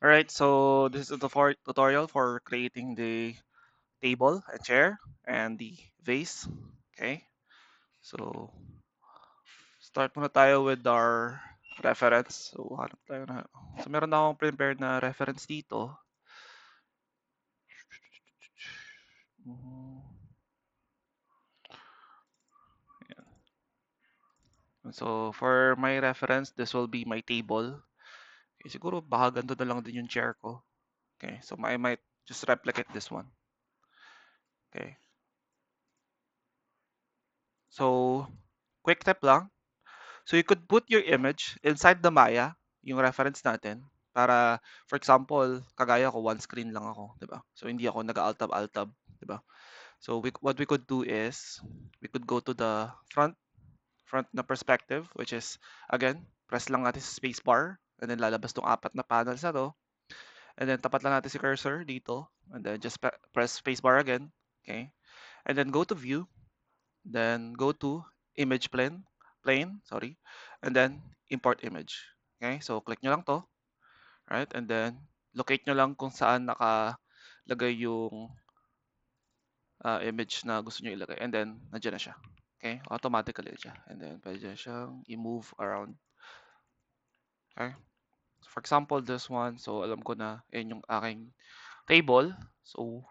Alright, so this is the tutorial for creating the table and chair and the vase. Okay, so start muna tayo with our reference. So, hanap tayo na. So, meron na akong prepared na reference dito. Mhm. So, for my reference, this will be my table. Okay, siguro baka ganito na lang din yung chair ko. Okay, so I might just replicate this one. Okay, so quick tip lang. So you could put your image inside the Maya, yung reference natin, para, for example, kagaya ko, one screen lang ako, di ba? So hindi ako nag-alt-tab, di ba? So what we could do is, we could go to the front na perspective, which is, again, press lang natin sa space bar, and then lalabas tong apat na panels na to, and then tapat lang natin si cursor dito, and then just press space bar again, okay? And then go to view, then go to image plane, sorry, and then import image. Okay, so click nyo lang to, right? And then locate nyo lang kung saan nakalagay yung image na gusto nyo ilagay. And then nandiyan na siya. Okay, automatically siya. And then pwede siyang i-move around. Okay, so for example, this one, so alam ko na yun yung aking table. So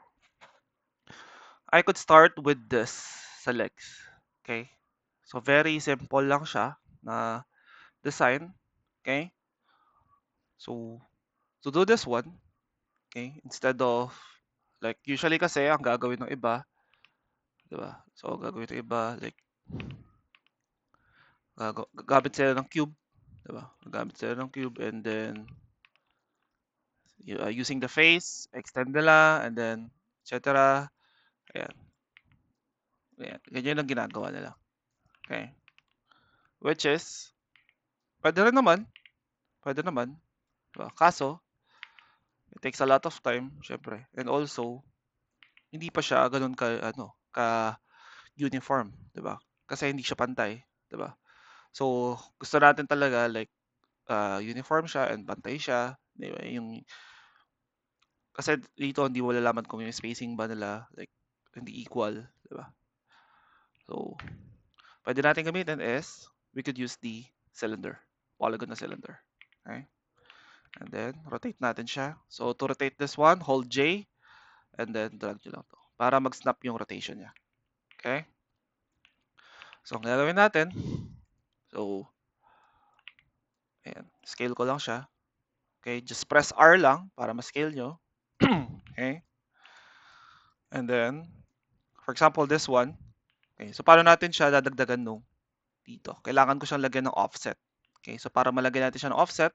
I could start with this sa legs. Okay, so very simple lang siya na design. Okay, so to do this one, okay, instead of, like, usually kasi ang gagawin ng iba, di ba? So gagawin ng iba, like, gagamit sila ng cube, di ba? Gagamit sila ng cube, and then using the face, extend nila, and then etc. Ayan. Ayan. Ganyan ang ginagawa nila. Okay. Which is, pwede rin naman, pwede naman, di ba? Kaso, it takes a lot of time, syempre. And also, hindi pa siya ganun ka uniform, 'di ba? Kasi hindi siya pantay, 'di ba? So, gusto natin talaga, like, uniform siya and pantay siya, 'di ba? Kasi dito hindi mo malalaman kung yung spacing ba nila, like, hindi equal, 'di ba? So, pwede natin gamitin is, we could use the cylinder, polygon na cylinder. Okay? And then rotate natin siya. So to rotate this one, hold J and then drag nyo lang to para mag-snap yung rotation niya. Okay? So ang gagawin natin, so ayan, scale ko lang siya. Okay, just press R lang para ma-scale nyo. Okay? And then, for example, this one. Okay, so paano natin siya dadagdagan nung dito? Kailangan ko siyang lagyan ng offset. Okay, so para malagyan natin siya ng offset,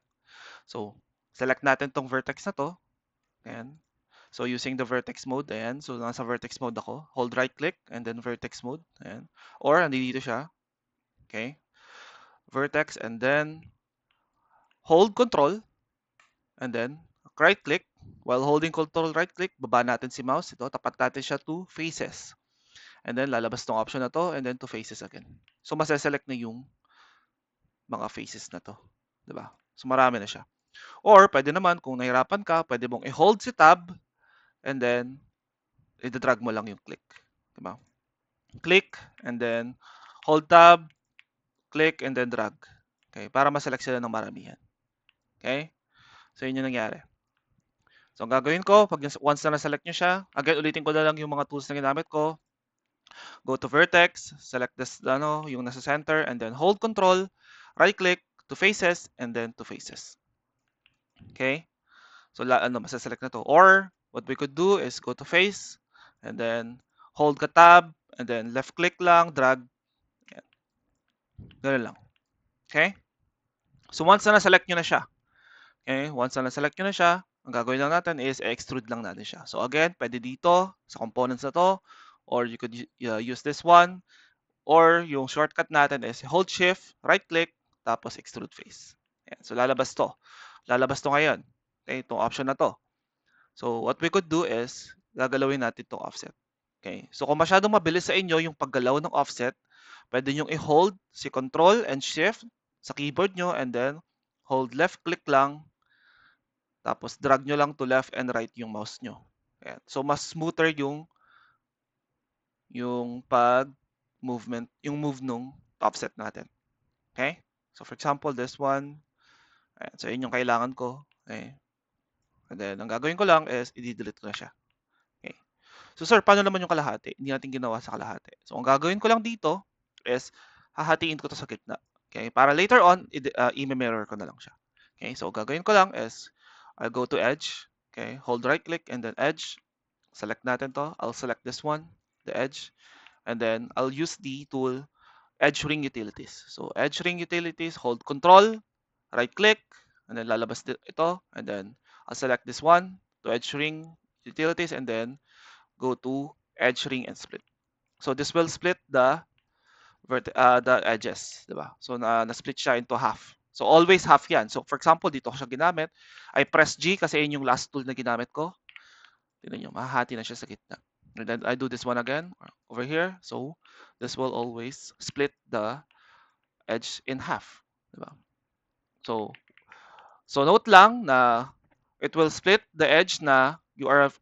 so select natin tong vertex na to. Ayan. So using the vertex mode, ayan. So nasa vertex mode ako. Hold right click and then vertex mode. Ayan. Or nandito siya. Okay. Vertex and then hold control and then right click. While holding control right click, baba natin si mouse. Ito, tapat natin siya to faces. And then lalabas tong option na to and then to faces again. So maseselect na yung mga faces na to. Diba? So marami na siya. Or pwede naman kung nahirapan ka, pwede mong i-hold si tab and then i-drag mo lang yung click. Diba? Click and then hold tab, click and then drag. Okay? Para ma-select sila ng maramihan. Okay? So yun yung nangyari. So ang gagawin ko, pag once na na-select nyo siya, again, ulitin ko na lang yung mga tools na ginamit ko. Go to vertex, select this, yung nasa center, and then hold control, right click, to faces, and then to faces. Okay? So masaselect na to. Or, what we could do is go to face, and then hold ka tab, and then left click lang, drag. Yan. Ganun lang. Okay? So once na na-select nyo na siya, okay, once na na-select nyo na siya, ang gagawin lang natin is extrude lang natin siya. So again, pwede dito, sa components na to, or you could use this one, or yung shortcut natin is hold shift, right click, tapos extrude face. Ayan. So lalabas to. Lalabas to ngayon. Okay, itong option na to. So what we could do is, gagalawin natin itong offset. Okay, so kung masyadong mabilis sa inyo yung paggalaw ng offset, pwede nyo i-hold si control and shift sa keyboard nyo and then hold left click lang, Tapos drag nyo lang to left and right yung mouse nyo. Ayan. So mas smoother yung pag movement, yung move nung offset natin. Okay? So for example, this one, ayan, so yun yung kailangan ko. Okay? And then ang gagawin ko lang is i-delete ko na siya. Okay? So sir, paano naman yung kalahati? Hindi natin ginawa sa kalahati. So ang gagawin ko lang dito is hahatiin ko to sa gitna. Okay? Para later on, i-mirror ko na lang siya. Okay? So gagawin ko lang is I'll go to edge. Okay? Hold right click and then edge. Select natin to. I'll select this one, the edge. And then I'll use the tool Edge Ring Utilities. So Edge Ring Utilities, hold Control, right click, and then lalabas ito, and then I'll select this one to Edge Ring Utilities, and then go to Edge Ring and Split. So this will split the edges, di ba? So na-split siya into half. So always half yan. So for example, dito ko siya ginamit. I press G kasi yun yung last tool na ginamit ko. Tignan nyo, mahahati na siya sa gitna. And then I do this one again over here. So this will always split the edge in half. Diba? So note lang na it will split the edge na you are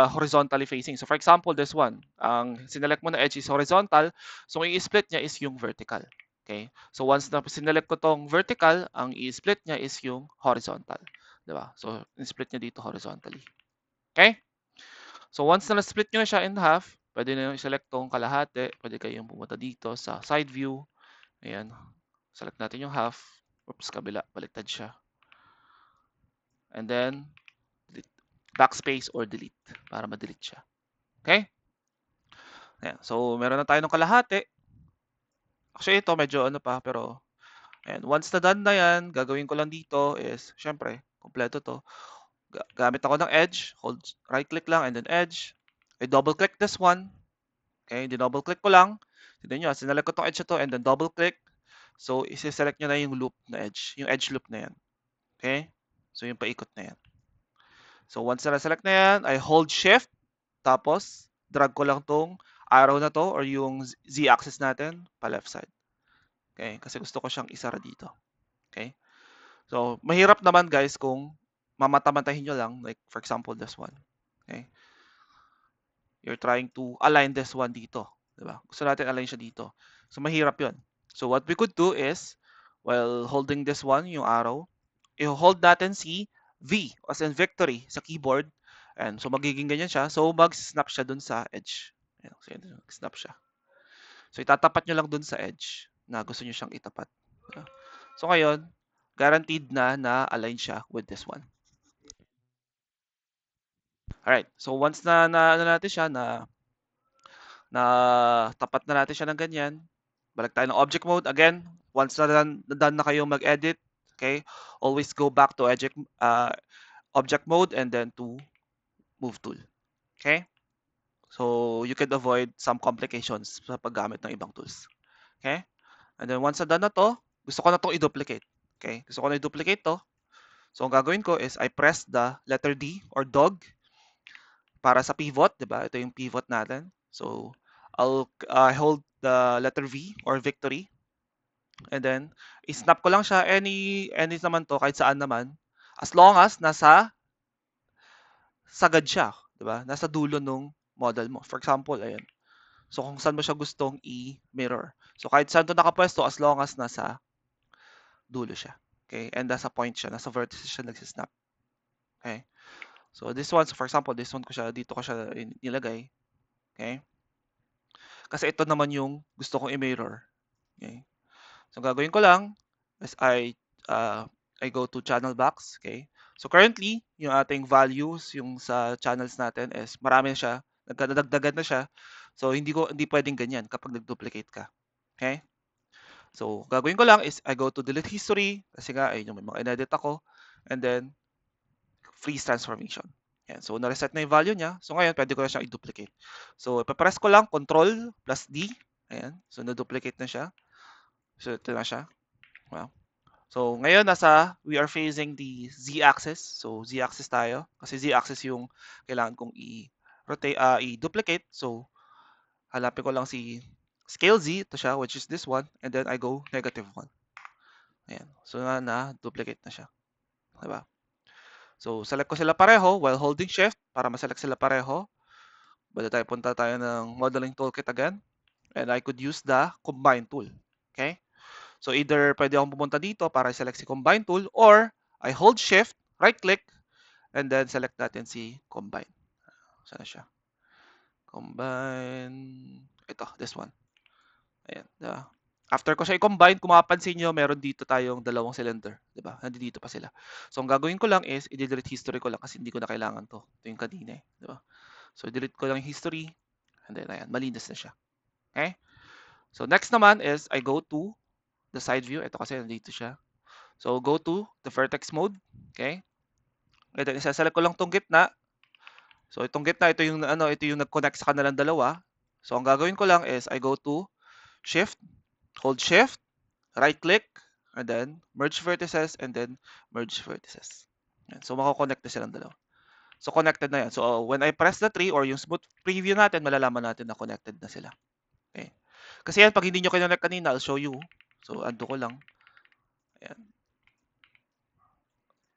horizontally facing. So for example, this one, ang sinelect mo na edge is horizontal, so ang i-split niya is yung vertical. Okay? So once na sinelect ko tong vertical, ang i-split niya is yung horizontal. Diba? So i-split niya dito horizontally. Okay? So once na na-split nyo na siya in half, pwede na yung i-select tong kalahati. Pwede kayong pumunta dito sa side view. Ayan. Select natin yung half. Oops, kabila. Baliktad siya. And then, backspace or delete para ma-delete siya. Okay? Ayan. So, meron na tayo ng kalahati. Actually, ito medyo ano pa, pero ayan. Once na done na yan, gagawin ko lang dito is, syempre, kompleto to. Gamit ako ng edge. Hold right-click lang and then edge. I double-click this one. Okay, double click ko lang. Tignan nyo, sinelect ko tong edge na to and then double click. So, isi-select nyo na yung loop na edge, yung edge loop na yan. Okay? So, yung paikot na yan. So, once na select na yan, I hold shift, tapos drag ko lang tong arrow na to or yung z-axis natin pa left side. Okay? Kasi gusto ko siyang isara dito. Okay? So, mahirap naman guys kung mamata-matahin nyo lang, like for example, this one. Okay? You're trying to align this one dito. Diba? Gusto natin align siya dito. So, mahirap yun. So, what we could do is, while holding this one, yung arrow, i-hold natin si V, as in victory, sa keyboard. And so, magiging ganyan siya. So, mag-snap siya dun sa edge. Ayan, so, snap siya. So, itatapat nyo lang dun sa edge na gusto nyo siyang itapat. So, ngayon, guaranteed na na-align siya with this one. Alright, so once na natin siya, na tapat na natin siya ng ganyan, balik tayo ng object mode. Again, once na done na kayo mag-edit, okay, always go back to object mode and then to move tool. Okay? So, you can avoid some complications sa paggamit ng ibang tools. Okay? And then once na done na to, gusto ko na itong i-duplicate. Okay? Gusto ko na i-duplicate to. So, ang gagawin ko is I press the letter D or dog para sa pivot, di ba? Ito yung pivot natin. So, I'll hold the letter V or victory. And then, i-snap ko lang siya. Any naman to, kahit saan naman. As long as nasa sagad siya. Di ba? Nasa dulo nung model mo. For example, ayan. So, kung saan mo siya gustong i-mirror. So, kahit saan to nakapwesto, as long as nasa dulo siya. Okay? And nasa point siya. Nasa vertices siya nagsisnap. Okay? So, this one, so for example, this one ko siya, dito ko siya nilagay. Okay? Kasi ito naman yung gusto kong i-mirror. Okay? So, gagawin ko lang is I go to channel box. Okay? So, currently, yung ating values, yung sa channels natin is marami na siya. Nagdagdagan na siya. So, hindi pwedeng ganyan kapag nag-duplicate ka. Okay? So, gagawin ko lang is I go to delete history. Kasi nga, ayun yung may mga in-edit ako. And then, freeze transformation. Yan. So, na-reset na yung value niya. So, ngayon, pwede ko na siyang i-duplicate. So, ipapress ko lang, Control plus D. Ayan. So, na-duplicate na siya. So, ito na siya. Wow. So, ngayon, we are facing the Z-axis. So, Z-axis tayo. Kasi Z-axis yung kailangan kong i-rotate, i-duplicate. So, hanapin ko lang si scale Z. Ito siya, which is this one. And then, I go -1. Ayan. So, na-duplicate na siya. Diba? So, select ko sila pareho while holding shift para ma-select sila pareho. Punta tayo ng modeling toolkit again. And I could use the combine tool. Okay? So, either pwede akong pumunta dito para select si combine tool or I hold shift, right click, and then select natin si combine. Saan na siya? Combine. Ito, this one. Ayan. After ko siya i-combine, kung mapapansin nyo, meron dito tayong dalawang cylinder. Diba? Nandito pa sila. So, ang gagawin ko lang is, i-delete history ko lang kasi hindi ko na kailangan to. Ito yung kanina eh. Diba? So, delete ko lang yung history. And then, ayan, malinis na siya. Okay? So, next naman is, I go to the side view. Ito kasi nandito siya. So, go to the vertex mode. Okay? And then, isa-select ko lang tong gitna. So, itong gitna, ito yung nag-connect sa kanilang dalawa. So, ang gagawin ko lang is, I go to shift, hold shift, right click, and then merge vertices, and then merge vertices. Yan. So, mako-connect na silang dalawa. So, connected na yan. So, when I press the tree or yung smooth preview natin, malalaman natin na connected na sila. Okay. Kasi yan, pag hindi nyo kinonect kanina, I'll show you. So, undo ko lang. Ayan.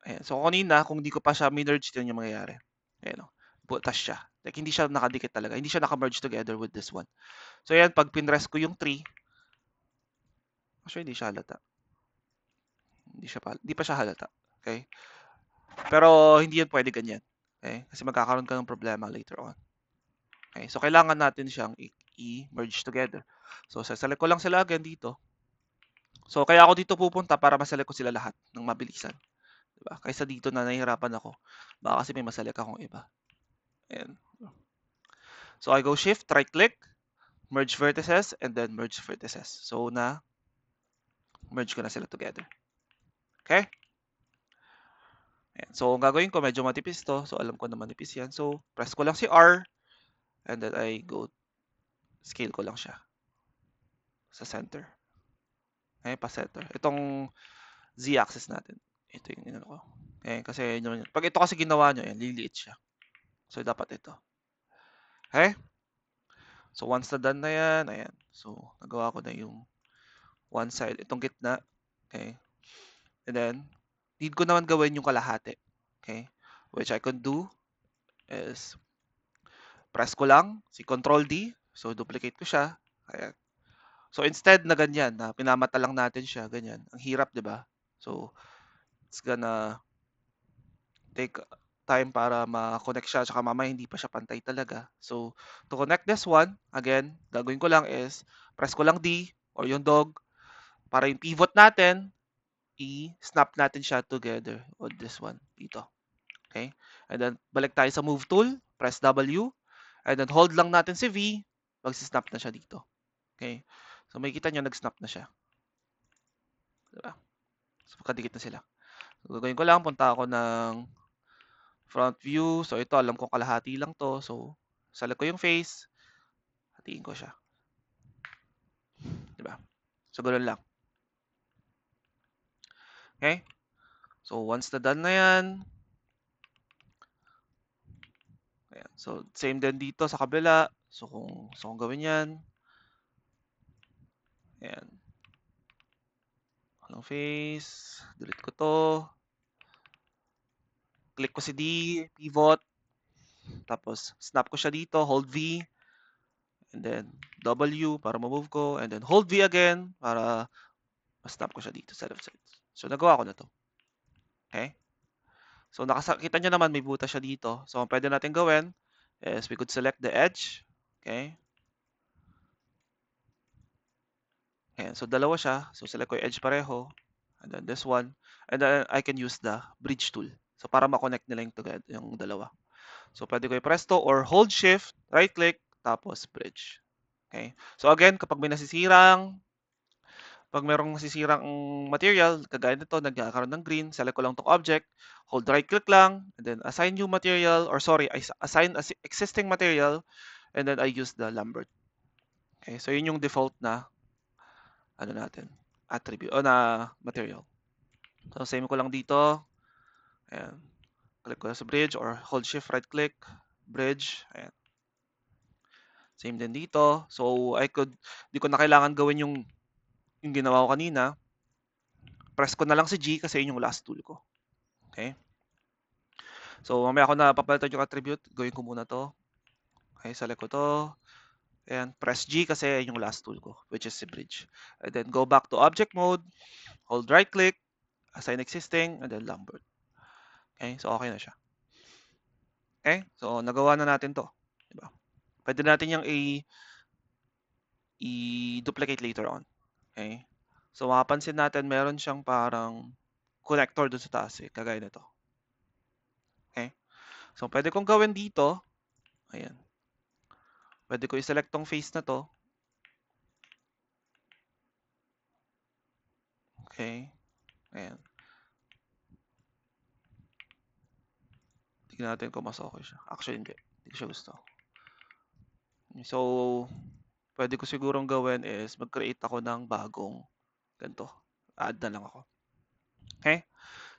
Ayan. So, kanina, kung hindi ko pa siya minerge, yun yung mangyayari. Ayan o. Butas siya. Like, hindi siya nakadikit talaga. Hindi siya naka-merge together with this one. So, ayan, pag pinress ko yung tree, actually, hindi siya halata. Hindi pa siya halata. Okay? Pero hindi yan pwede ganyan. Okay? Kasi magkakaroon ka ng problema later on. Okay? So, kailangan natin siyang i-merge together. So, saselect ko lang sila again dito. So, kaya ako dito pupunta para maselect ko sila lahat ng mabilisan. Diba? Kaysa dito na nahihirapan ako. Baka kasi may maselect akong iba. Ayan. So, I go shift, right click, merge vertices, and then merge vertices. So, merge ko na sila together. Okay? Ayan. So, ang gagawin ko, medyo matipis to. So, alam ko na manipis yan. So, press ko lang si R, and then I go, scale ko lang siya sa center. Okay, pa-center. Itong z-axis natin. Ito yung inano ko. Okay, kasi pag ito kasi ginawa nyo, yan, liliit siya. So, dapat ito. Okay? So, once na done na yan, ayan. So, nagawa ko na yung one side, itong gitna. Okay? And then, need ko naman gawin yung kalahati. Okay? Which I can do is press ko lang si Control D. So, duplicate ko siya. Ayan. So, instead na ganyan, na pinamata lang natin siya, ganyan. Ang hirap, di ba? So, it's gonna take time para ma-connect siya. Tsaka mamaya hindi pa siya pantay talaga. So, to connect this one, again, gagawin ko lang is, press ko lang D or yung dog para yung pivot natin, i-snap natin siya together on this one dito. Okay? And then, balik tayo sa move tool, press W, and then hold lang natin si V, mag-snap na siya dito. Okay? So, makikita nyo, nag-snap na siya. Diba? So, kadikit na sila. So, gagawin ko lang, punta ako ng front view. So, ito, alam ko kalahati lang to. So, select ko yung face, hatiin ko siya. Diba? So, ganoon lang. Okay? So, once na done na yan, ayan. So, same din dito sa kabila. So, kung gawin yan, ayan. Walang face, delete ko to. Click ko si D, pivot. Tapos, snap ko siya dito, hold V. And then, W para ma-move ko. And then, hold V again para ma-snap ko siya dito sa left side. So, nagawa ko na to. Okay? So, nakakita nyo naman may butas siya dito. So, ang pwede natin gawin is we could select the edge. Okay? Ayan. So, dalawa siya. So, select ko yung edge pareho. And then this one. And then, I can use the bridge tool. So, para ma-connect nila yung dalawa. So, pwede ko i-press to or hold shift, right click, tapos bridge. Okay? So, again, kapag may pag merong nasisirang material, kagaya nito, nagkakaroon ng green, select ko lang itong object, hold right click lang, and then assign new material, or sorry, assign existing material, and then I use the Lambert. Okay, so yun yung default na, ano natin, attribute, o na material. So, same ko lang dito, ayan, click ko sa bridge, or hold shift, right click, bridge, ayan. Same din dito. So, di ko na kailangan gawin yung ginawa ko kanina. Press ko na lang si G kasi yun yung last tool ko. Okay? So, mamaya ako na papalitan yung attribute. Gawin ko muna to. Okay, select ko to. And press G kasi yung last tool ko, which is si bridge. And then go back to object mode. Hold right click. Assign existing. And then Lambert. Okay, so okay na siya. Okay, so nagawa na natin to. Diba? Pwede natin yung i-duplicate later on. Okay? So mapapansin natin meron siyang parang connector doon sa taas eh, kagaya nito. Okay? So pwede kong gawin dito, ayan. Pwede ko i-select tong face na to. Okay? Ayan. Tignan natin kung mas okay siya. Actually hindi. Hindi ko siya gusto. So pwede ko sigurong gawin is mag-create ako ng bagong ganito. Add na lang ako. Okay?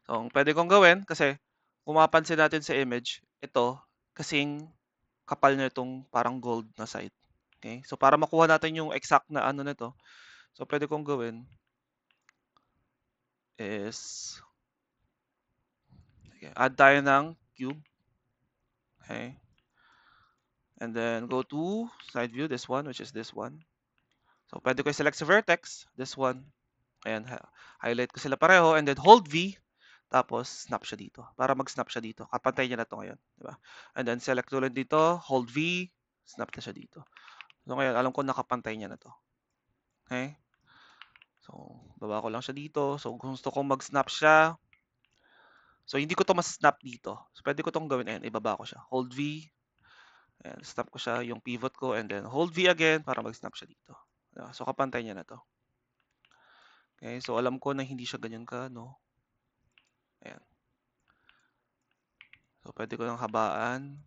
So ang pwede kong gawin kasi kung mapansin natin sa image, ito kasing kapal na itong parang gold na side. Okay? So para makuha natin yung exact na ano nito, so pwede kong gawin is okay, add tayo ng cube. Okay? And then go to side view, this one, which is this one. So pwede ko i-select sa vertex, this one. Ayan, highlight ko sila pareho and then hold V. Tapos snap siya dito. Para mag-snap siya dito. Kapantay niya na to ngayon. Diba? And then select ulit dito, hold V, snap na siya dito. So ngayon, alam ko nakapantay niya na to. Okay? So, baba ko lang siya dito. So, kung gusto kong mag-snap siya, so hindi ko to mas-snap dito. So, pwede ko tong gawin. Ayan, ibaba ko siya. Hold V. Ayan, snap ko siya yung pivot ko and then hold V again para mag-snap siya dito. So, kapantay niya na to. Okay, so alam ko na hindi siya ganyan ka, no? Ayan. So, pwede ko lang habaan.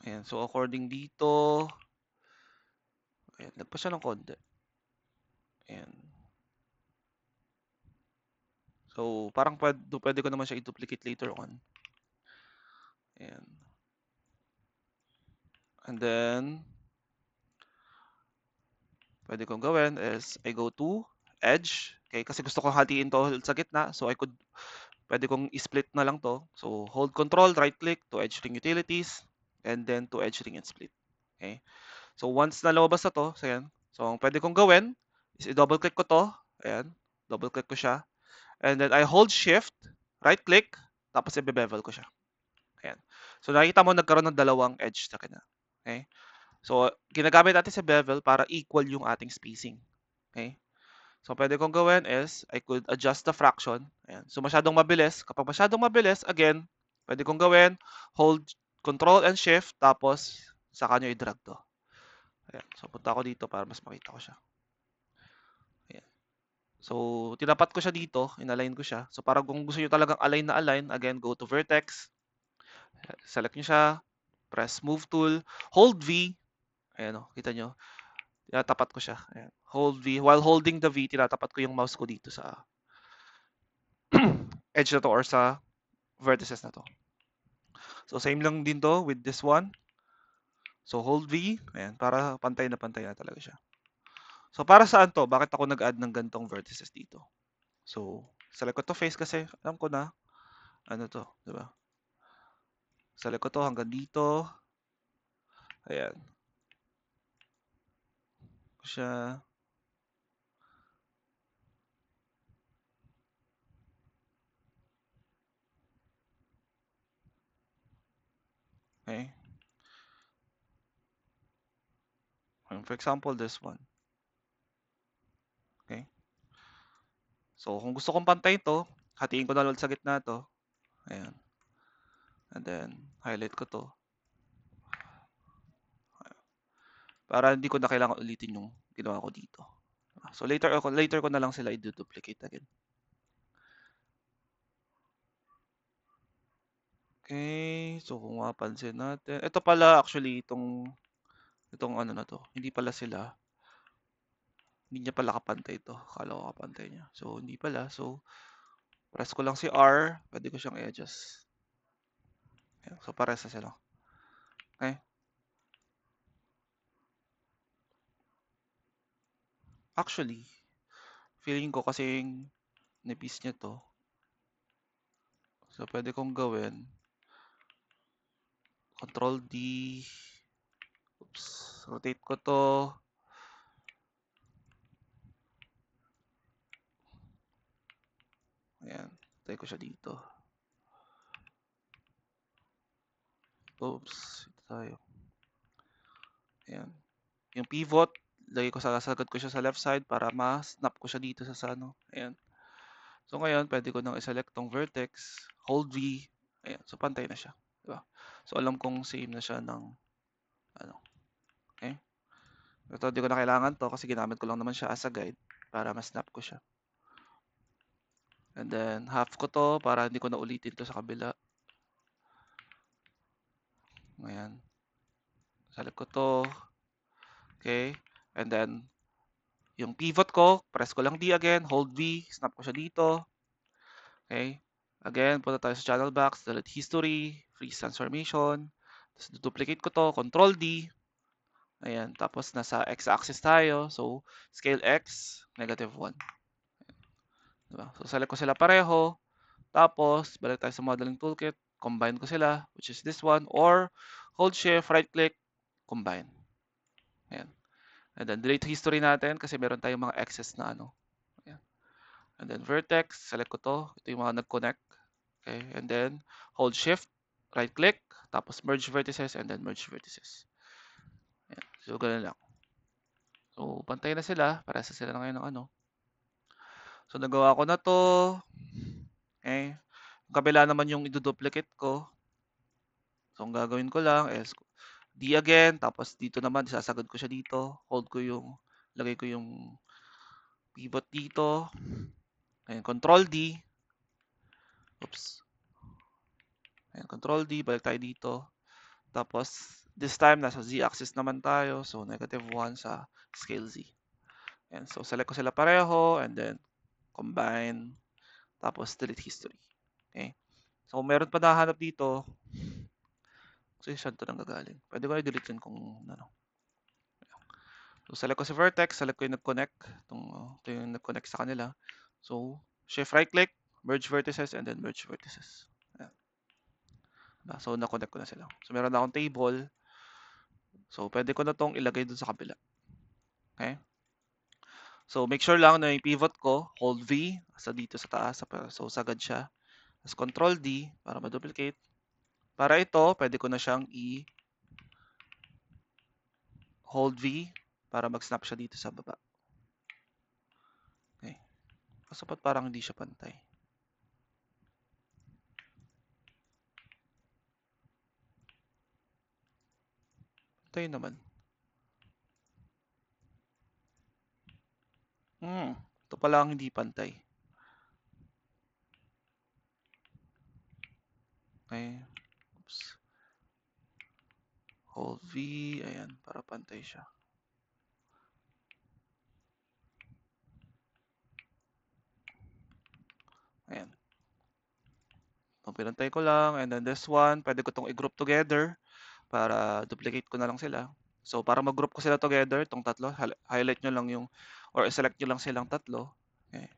Ayan, so according dito, ayan, nagpa siya ng konti. Ayan. So, parang pwede ko naman siya i-duplicate later on. Ayan. And then, pwede kong gawin is I go to edge. Okay, kasi gusto kong hatiin to sa gitna. So, pwede kong i-split na lang to. So, hold control, right click to edge ring utilities, and then to edge ring and split. Okay. So, once na lumabas na to, so yan. So, ang pwede kong gawin is i-double click ko to. Ayan. Double click ko siya. And then I hold shift, right click, tapos i-bevel ko siya. Ayan. So, nakikita mo nagkaroon ng dalawang edge sa kanya. Okay. So, ginagamit natin sa bevel para equal yung ating spacing. Okay? So, pwede kong gawin is, I could adjust the fraction. Ayan. So, masyadong mabilis. Kapag masyadong mabilis, again, pwede kong gawin, hold Control and Shift, tapos saka nyo i-drag to. Ayan. So, punta ako dito para mas makita ko siya. Ayan. So, tinapat ko siya dito, inalign ko siya. So, para kung gusto nyo talagang align na align, again, go to Vertex, select nyo siya, press Move Tool, hold V, ayan o, kita nyo, tinatapat ko siya. Ayan. Hold V. While holding the V, tinatapat ko yung mouse ko dito sa edge na to or sa vertices na to. So, same lang din to with this one. So, hold V. Ayan, para pantay na talaga siya. So, para saan to? Bakit ako nag-add ng gantong vertices dito? So, select ko to face kasi alam ko na ano to, di ba? Select ko to hanggang dito. Ayan. Siya. Okay. For example, this one. Okay. So, kung gusto kong pantay to, hatiin ko na lang sa gitna to. Ayan. And then, highlight ko to. Para hindi ko na kailangan ulitin yung ginawa ko dito. So, later ko na lang sila i-duplicate again. Okay. So, kung mapansin natin. Ito pala actually, itong ano na to. Hindi pala sila. Hindi niya pala kapantay to. Akala ko kapantay niya. So, hindi pala. So, press ko lang si R. Pwede ko siyang i-adjust. Ayan. So, pares na sila. Okay. Actually, feeling ko kasing nipis niya to. So, pwede kong gawin, Control D, oops, rotate ko to, ayan, tayo ko siya dito. Oops, ito tayo. Ayan. Yung pivot, lagay ko sagad ko siya sa left side para ma-snap ko siya dito sa ano. Ayan. So ngayon, pwede ko nang i-select tong vertex, hold V, ayan. So pantay na siya. Diba? So alam kong same na siya ng ano. Okay? Ito, di ko na kailangan to kasi ginamit ko lang naman siya as a guide para ma-snap ko siya. And then, half ko to para hindi ko na ulitin to sa kabila. Ayan. Select ko to. Okay. And then, yung pivot ko, press ko lang D again, hold V, snap ko siya dito. Okay. Again, punta tayo sa channel box, delete history, freeze transformation. Tapos duplicate ko to, Control D. Ayan, tapos nasa x-axis tayo. So, scale x, -1. Diba? So, select ko sila pareho. Tapos, balik tayo sa modeling toolkit. Combine ko sila, which is this one. Or, hold shift, right click, combine. Ayan. And then, delete history natin kasi meron tayong mga excess na ano. Ayan. And then, vertex, select ko to. Ito yung mga nag-connect. Okay. And then, hold shift, right click, tapos merge vertices, and then merge vertices. Ayan. So, ganun lang. So, pantay na sila. Parehas sila na ngayon ng ano. So, nagawa ko na to. Okay. Yung kabila naman yung iduduplicate ko. So, ang gagawin ko lang is D again. Tapos, dito naman, isasagad ko siya dito. Hold ko yung, lagay ko yung pivot dito. Ayan, Control D. Oops. Ayan, Control D. Balik tayo dito. Tapos, this time, nasa z-axis naman tayo. So, -1 sa scale z. Ayan, so, select ko sila pareho. And then, combine. Tapos, delete history. Okay. So, kung meron pa nahanap dito, kasi saan ito nang gagaling? Pwede ko i-delete yun kung ano. So, select ko si vertex. Select ko yung nag-connect. Ito yung nag-connect sa kanila. So, shift right click, merge vertices, and then merge vertices. Ayan. So, na-connect ko na sila. So, meron na akong table. So, pwede ko na itong ilagay dun sa kabila. Okay? So, make sure lang na yung pivot ko, hold V, sa dito sa taas. So, sagad siya. Tapos, Control D para ma-duplicate. Para ito, pwede ko na siyang hold V para mag-snap siya dito sa baba. Okay. Kaso ba't parang hindi siya pantay? Pantay naman. Ito pala ang hindi pantay. Okay. Oops. Hold V. Ayan, para pantay siya. Ayan. So, pinantay ko lang. And then this one, pwede ko itong i-group together para duplicate ko na lang sila. So, para mag-group ko sila together, itong tatlo, highlight nyo lang yung, or select nyo lang silang tatlo. Okay.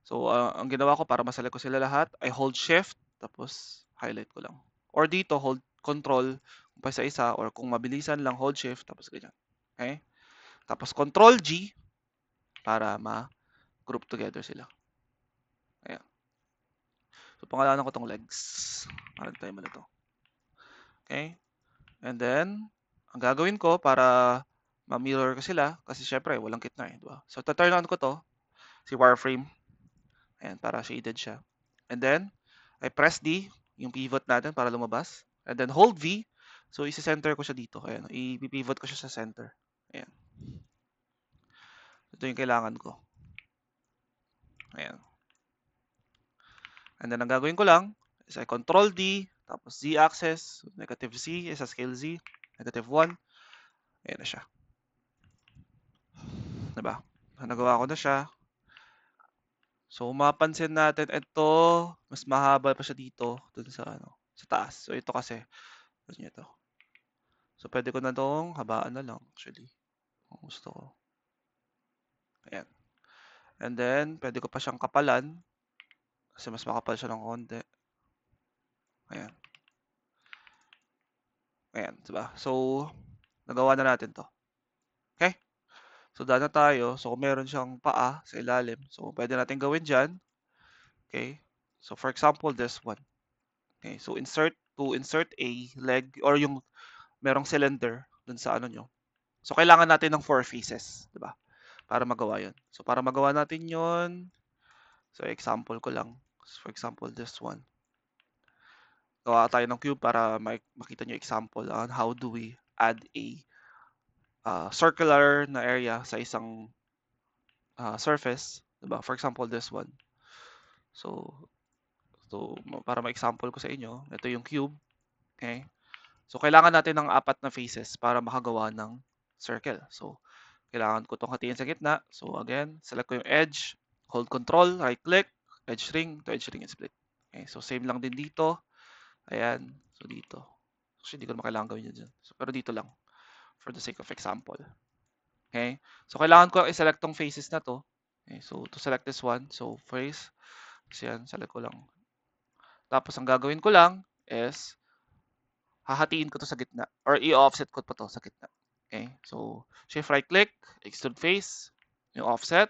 So, ang ginawa ko para maselect ko sila lahat, I hold shift, tapos highlight ko lang. Or dito, hold control, kung pa sa isa, or kung mabilisan lang, hold shift, tapos ganyan. Okay? Tapos control G, para ma-group together sila. Ayan. So, pangalanan ko tong legs. Para tayo mo na to. Okay? And then, ang gagawin ko para ma-mirror ko sila, kasi syempre, walang kitna eh, diba? So, turn on ko to, si wireframe. Ayan, para shaded siya. And then, I press D, yung pivot natin para lumabas. And then, hold V. So, isi-center ko siya dito. Ayan, i-pivot ko siya sa center. Ayan. Ito yung kailangan ko. Ayan. And then, ang gagawin ko lang is I control D, tapos Z-axis, -Z, is a scale Z, -1. Ayan na siya. Diba? Nagawa ko na siya. So, mapansin natin ito, mas mahaba pa siya dito, dun sa, sa taas. So, ito kasi, yun ito. So, pwede ko na itong habaan na lang, actually. Kung gusto ko. Ayan. And then, pwede ko pa siyang kapalan. Kasi mas makapal siya ng konti. Ayan, diba? So, nagawa na natin to. Okay? So, daan na tayo. So, kung meron siyang paa sa ilalim, so, pwede natin gawin dyan. Okay? So, for example, this one. Okay? So, insert a leg or yung merong cylinder dun sa ano nyo. So, kailangan natin ng 4 faces, diba? Para magawa yun. So, para magawa natin yun, so, example ko lang. So, for example, this one. Gawa tayo ng cube para makita nyo example on how do we add a circular na area sa isang surface, diba? For example, this one. So, para ma-example ko sa inyo, ito yung cube. Okay? So, kailangan natin ng 4 na faces para makagawa ng circle. So, kailangan ko itong hatiin sa gitna. So, again, select ko yung edge, hold control, right click, edge ring to edge ring and split. Okay? So, same lang din dito. Ayan. So, dito. Actually, hindi ko naman kailangan gawin yun dyan. So, pero dito lang for the sake of example. Okay? So, kailangan ko i-select tong faces na to. Okay? So, to select this one, so face, so yan, select ko lang. Tapos, ang gagawin ko lang is, hahatiin ko to sa gitna or i-offset ko pa to sa gitna. Okay? So, shift right click, extrude face, yung offset.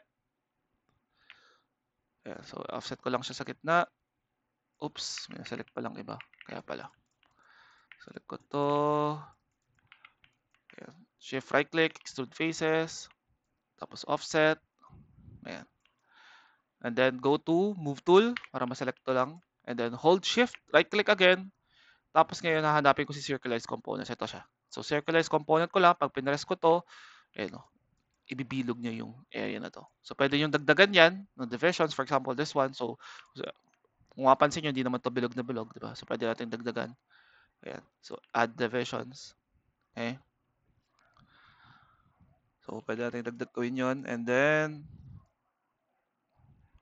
Ayan, so, offset ko lang siya sa gitna. Oops, may select pa lang iba. Kaya pala. Select ko to. Ayan. Shift right click, extrude faces. Tapos offset. Ayan. And then go to move tool para ma-select to lang. And then hold shift, right click again. Tapos ngayon hahanapin ko si circularized components. Ito siya. So circularized component ko lang. Pag pinress ko to, ayan o, ibibilog niya yung area na to. So pwede yung dagdagan yan ng divisions. For example, this one. So kung mapansin nyo, hindi naman to bilog na bilog. Diba? So pwede natin dagdagan. Ayan. So add divisions. Okay. So pwede natin dagdag gawin yun. And then,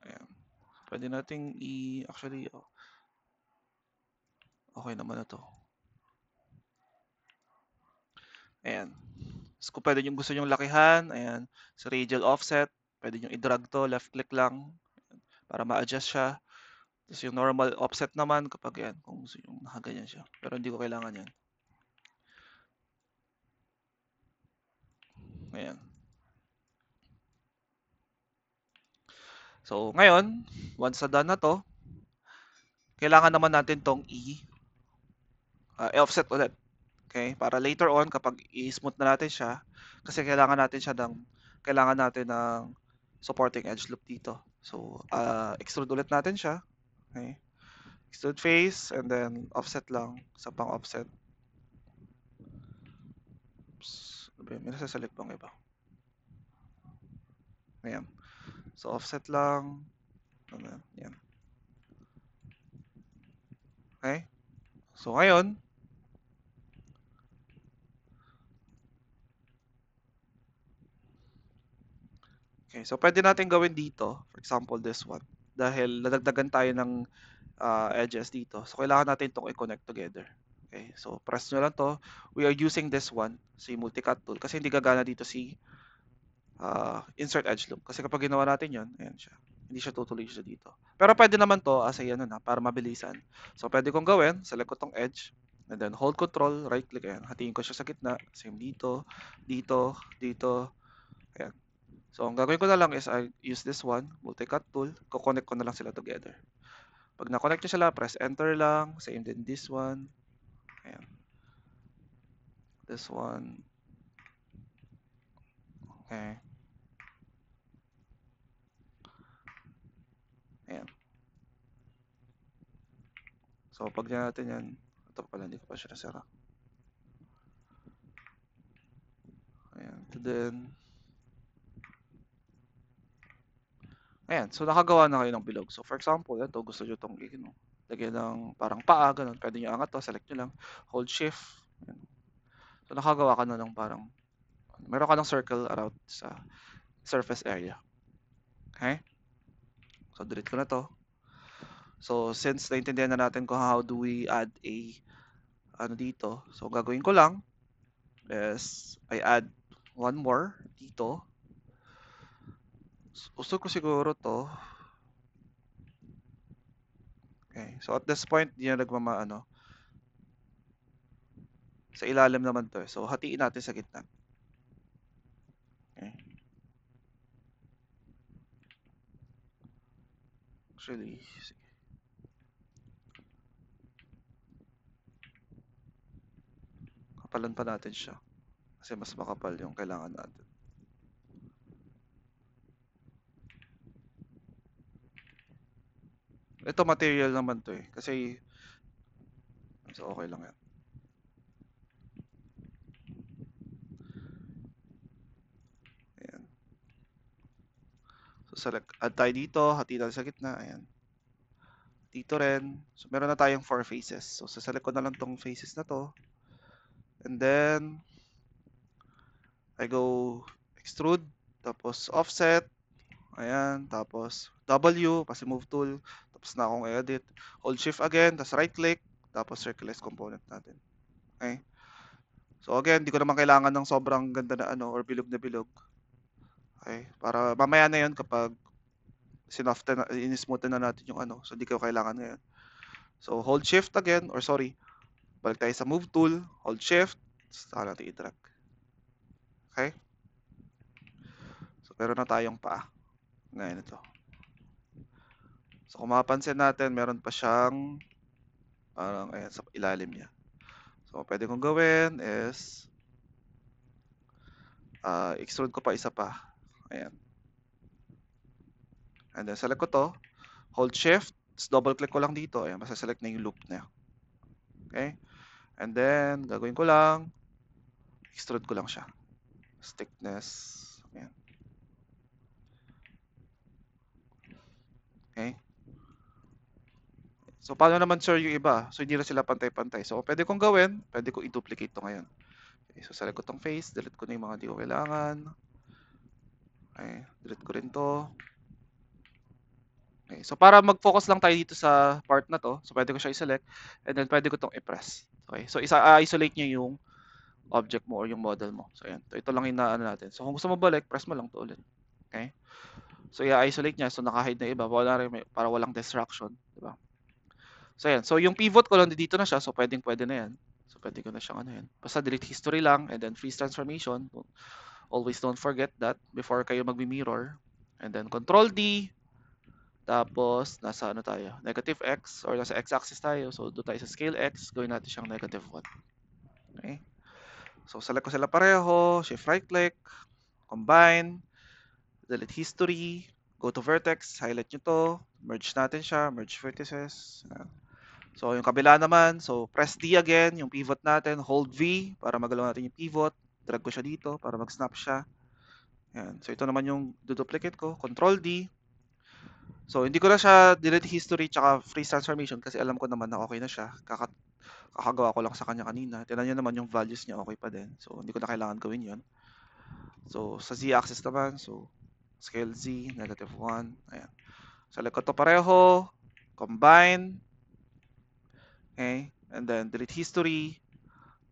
ayan. Pwede nating actually, okay naman na to. Ayan. So, kung pwede yung gusto nyong lakihan, ayan, sa radial offset, pwede nyo i-drag to, left click lang, para ma-adjust siya. Tapos yung normal offset naman, kapag yan, kung gusto nyo nakaganyan siya. Pero hindi ko kailangan yan. Ayan. So, ngayon, once na done na to, kailangan naman natin tong i-offset ulit. Okay? Para later on, kapag i-smooth na natin siya, kasi kailangan natin ng supporting edge loop dito. So, extrude ulit natin siya. Okay? Extrude face, and then offset lang sa pang-offset. Oops. May nasaselect pang iba. Ayan. So, offset lang. Ayan. Okay? So, ngayon, okay, so pwede natin gawin dito, for example, this one. Dahil nadagdagan tayo ng edges dito. So, kailangan natin itong i-connect together. Okay, so press nyo lang to. We are using this one, si multi-cut tool, kasi hindi gagana dito si insert edge loop. Kasi kapag ginawa natin yon, ayan siya. Hindi siya tutuloy siya dito. Pero pwede naman to as a ano na, para mabilisan. So, pwede kong gawin, select ko tong edge, and then hold control, right click, ayan. Hatiin ko siya sa gitna. Same dito, dito, dito, ayan. So, ang gagawin ko na lang is I use this one, multi-cut tool, kukonect ko na lang sila together. Pag na-connect nyo sila, press enter lang. Same din this one. Ayan. This one. Okay. Ayan. So, pag natin yan, ito pala, hindi ko pa siya nasara. Ayan. And then, ayan. So, nakagawa na kayo ng bilog. So, for example, ito, gusto nyo itong lagyan ng parang paa, ganun. Pwede nyo angat to, select nyo lang. Hold shift. Ayan. So, nakagawa ka na ng parang, meron ka ng circle around sa surface area. Okay? So, delete ko na to. So, since naintindihan na natin kung how do we add a ano dito. So, gagawin ko lang is I add one more dito. Gusto ko siguro to. Okay. So, at this point, hindi na nagmamaano. Sa ilalim naman to. So, hatiin natin sa gitna. Okay. Actually, sige. Kapalan pa natin siya. Kasi mas makapal yung kailangan natin. Ito material naman to eh. Kasi, so okay lang yan. Ayan. So, select, add tayo dito, hati tayo sa gitna. Ayan. Dito rin. So, meron na tayong 4 faces. So, saselect ko na lang tong faces na to. And then, I go extrude, tapos offset. Ayan, tapos W, kasi move tool. Tapos na akong edit. Hold shift again, tapos right click, tapos circularize component natin. Okay. So again, di ko naman kailangan ng sobrang ganda na ano or bilog na bilog. Okay. Para mamaya na 'yon kapag sinoften na, in-smooth na natin yung ano. So di ko kailangan ngayon. So hold shift again, or sorry, balik tayo sa move tool, hold shift, saka natin i-drag. Okay? So meron na tayong paa. Ngayon ito. So kung mapapansin natin, meron pa siyang parang ayan, sa ilalim niya. So pwede kong gawin is extrude ko pa isa pa. Ayan. And then select ko to, hold shift, double click ko lang dito. Ayan, masaselect na yung loop niya. Okay? And then, gagawin ko lang, extrude ko lang siya. Thickness. Ayan. Okay? So, paano naman sir yung iba? So, hindi na sila pantay-pantay. So, pwede kong gawin, pwede ko i-duplicate to ngayon. Okay, so, select ko tong face, delete ko na yung mga di ko kailangan. Okay, delete ko rin to. Okay, so para mag-focus lang tayo dito sa part na to, so pwede ko siya i-select, and then pwede ko tong i-press. Okay, so isolate niya yung object mo or yung model mo. So, ayan. So, ito lang yung naano natin. So, kung gusto mo balik, press mo lang to ulit. Okay? So, i-isolate niya. So, naka-hide na iba. Para walang distraction. Diba? So, ayan. So, yung pivot ko lang dito na siya. So, pwede na yan. So, pwede ko na siyang ano yan. Basta delete history lang and then freeze transformation. Always don't forget that before kayo magbi-mirror. And then, Control D. Tapos, nasa ano tayo? Negative X or nasa X-axis tayo. So, doon tayo sa scale X. Gawin natin siyang negative 1. Okay? So, select ko sila pareho. Shift right click. Combine. Delete history. Go to vertex. Highlight nyo to. Merge natin siya. Merge vertices. So, yung kabila naman. So, press D again. Yung pivot natin. Hold V para magalaw natin yung pivot. Drag ko siya dito para mag-snap siya. Yan. So, ito naman yung duplicate ko. Control D. So, hindi ko na siya delete history tsaka freeze transformation kasi alam ko naman na okay na siya. Kakagawa ko lang sa kanya kanina. Tignan nyo naman yung values niya okay pa din. So, hindi ko na kailangan gawin yun. So, sa Z-axis naman. So, scale Z, negative 1. Ayan. Select ko to pareho. Combine. Okay. And then, delete history.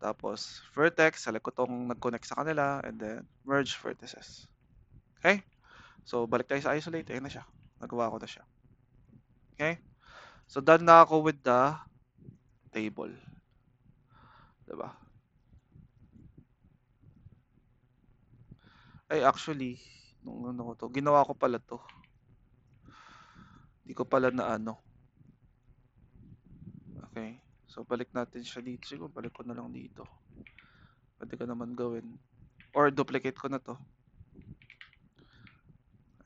Tapos, vertex. Select ko tong nag-connect sa kanila. And then, merge vertices. Okay. So, balik tayo sa isolate. Ayan na siya. Nagawa ko na siya. Okay. So, done na ako with the table. Diba? Ay, actually, nung ano ko to, ginawa ko pala to. Hindi ko pala na ano. Okay. So, balik natin siya dito. Siguro, balik ko na lang dito. Pwede ko naman gawin. Or, duplicate ko na to.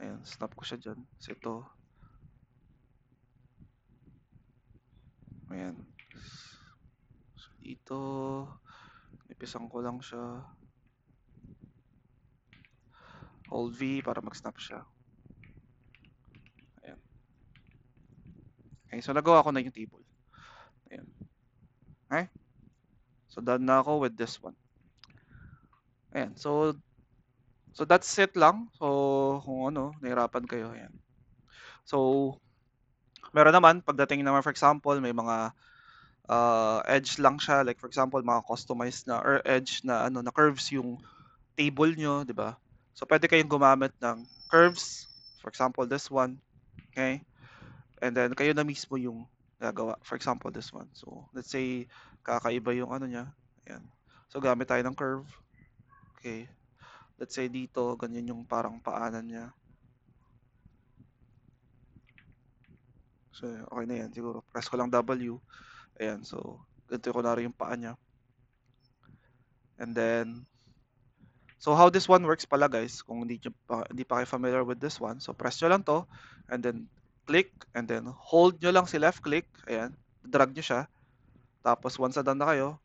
Ayan, snap ko siya dyan. So, ito. Ayan. So, dito. Ipisan ko lang siya. Hold V para mag-snap siya. Ayan. Okay, so nagawa ko na yung table. Ayan. Okay? So, done na ako with this one. Ayan. So that's it lang. So, kung ano, nahirapan kayo. Ayan. So, meron naman, pagdating naman, for example, may mga edge lang siya. Like, for example, mga customized na or edge na ano na curves yung table nyo, di ba? So, pwede kayong gumamit ng curves. For example, this one. Okay? And then, kayo na mismo yung gagawa. For example, this one. So, let's say, kakaiba yung ano niya. Ayan. So, gamit tayo ng curve. Okay. Let's say dito, ganyan yung parang paanan niya. So, okay na yan siguro. Press ko lang W. Ayan, so, ganito yung kunwari yung paa niya. And then, so how this one works pala guys, kung hindi pa kayo familiar with this one, so press nyo lang to, and then click, and then hold nyo lang si left click, ayan, drag nyo siya, tapos once na done na kayo,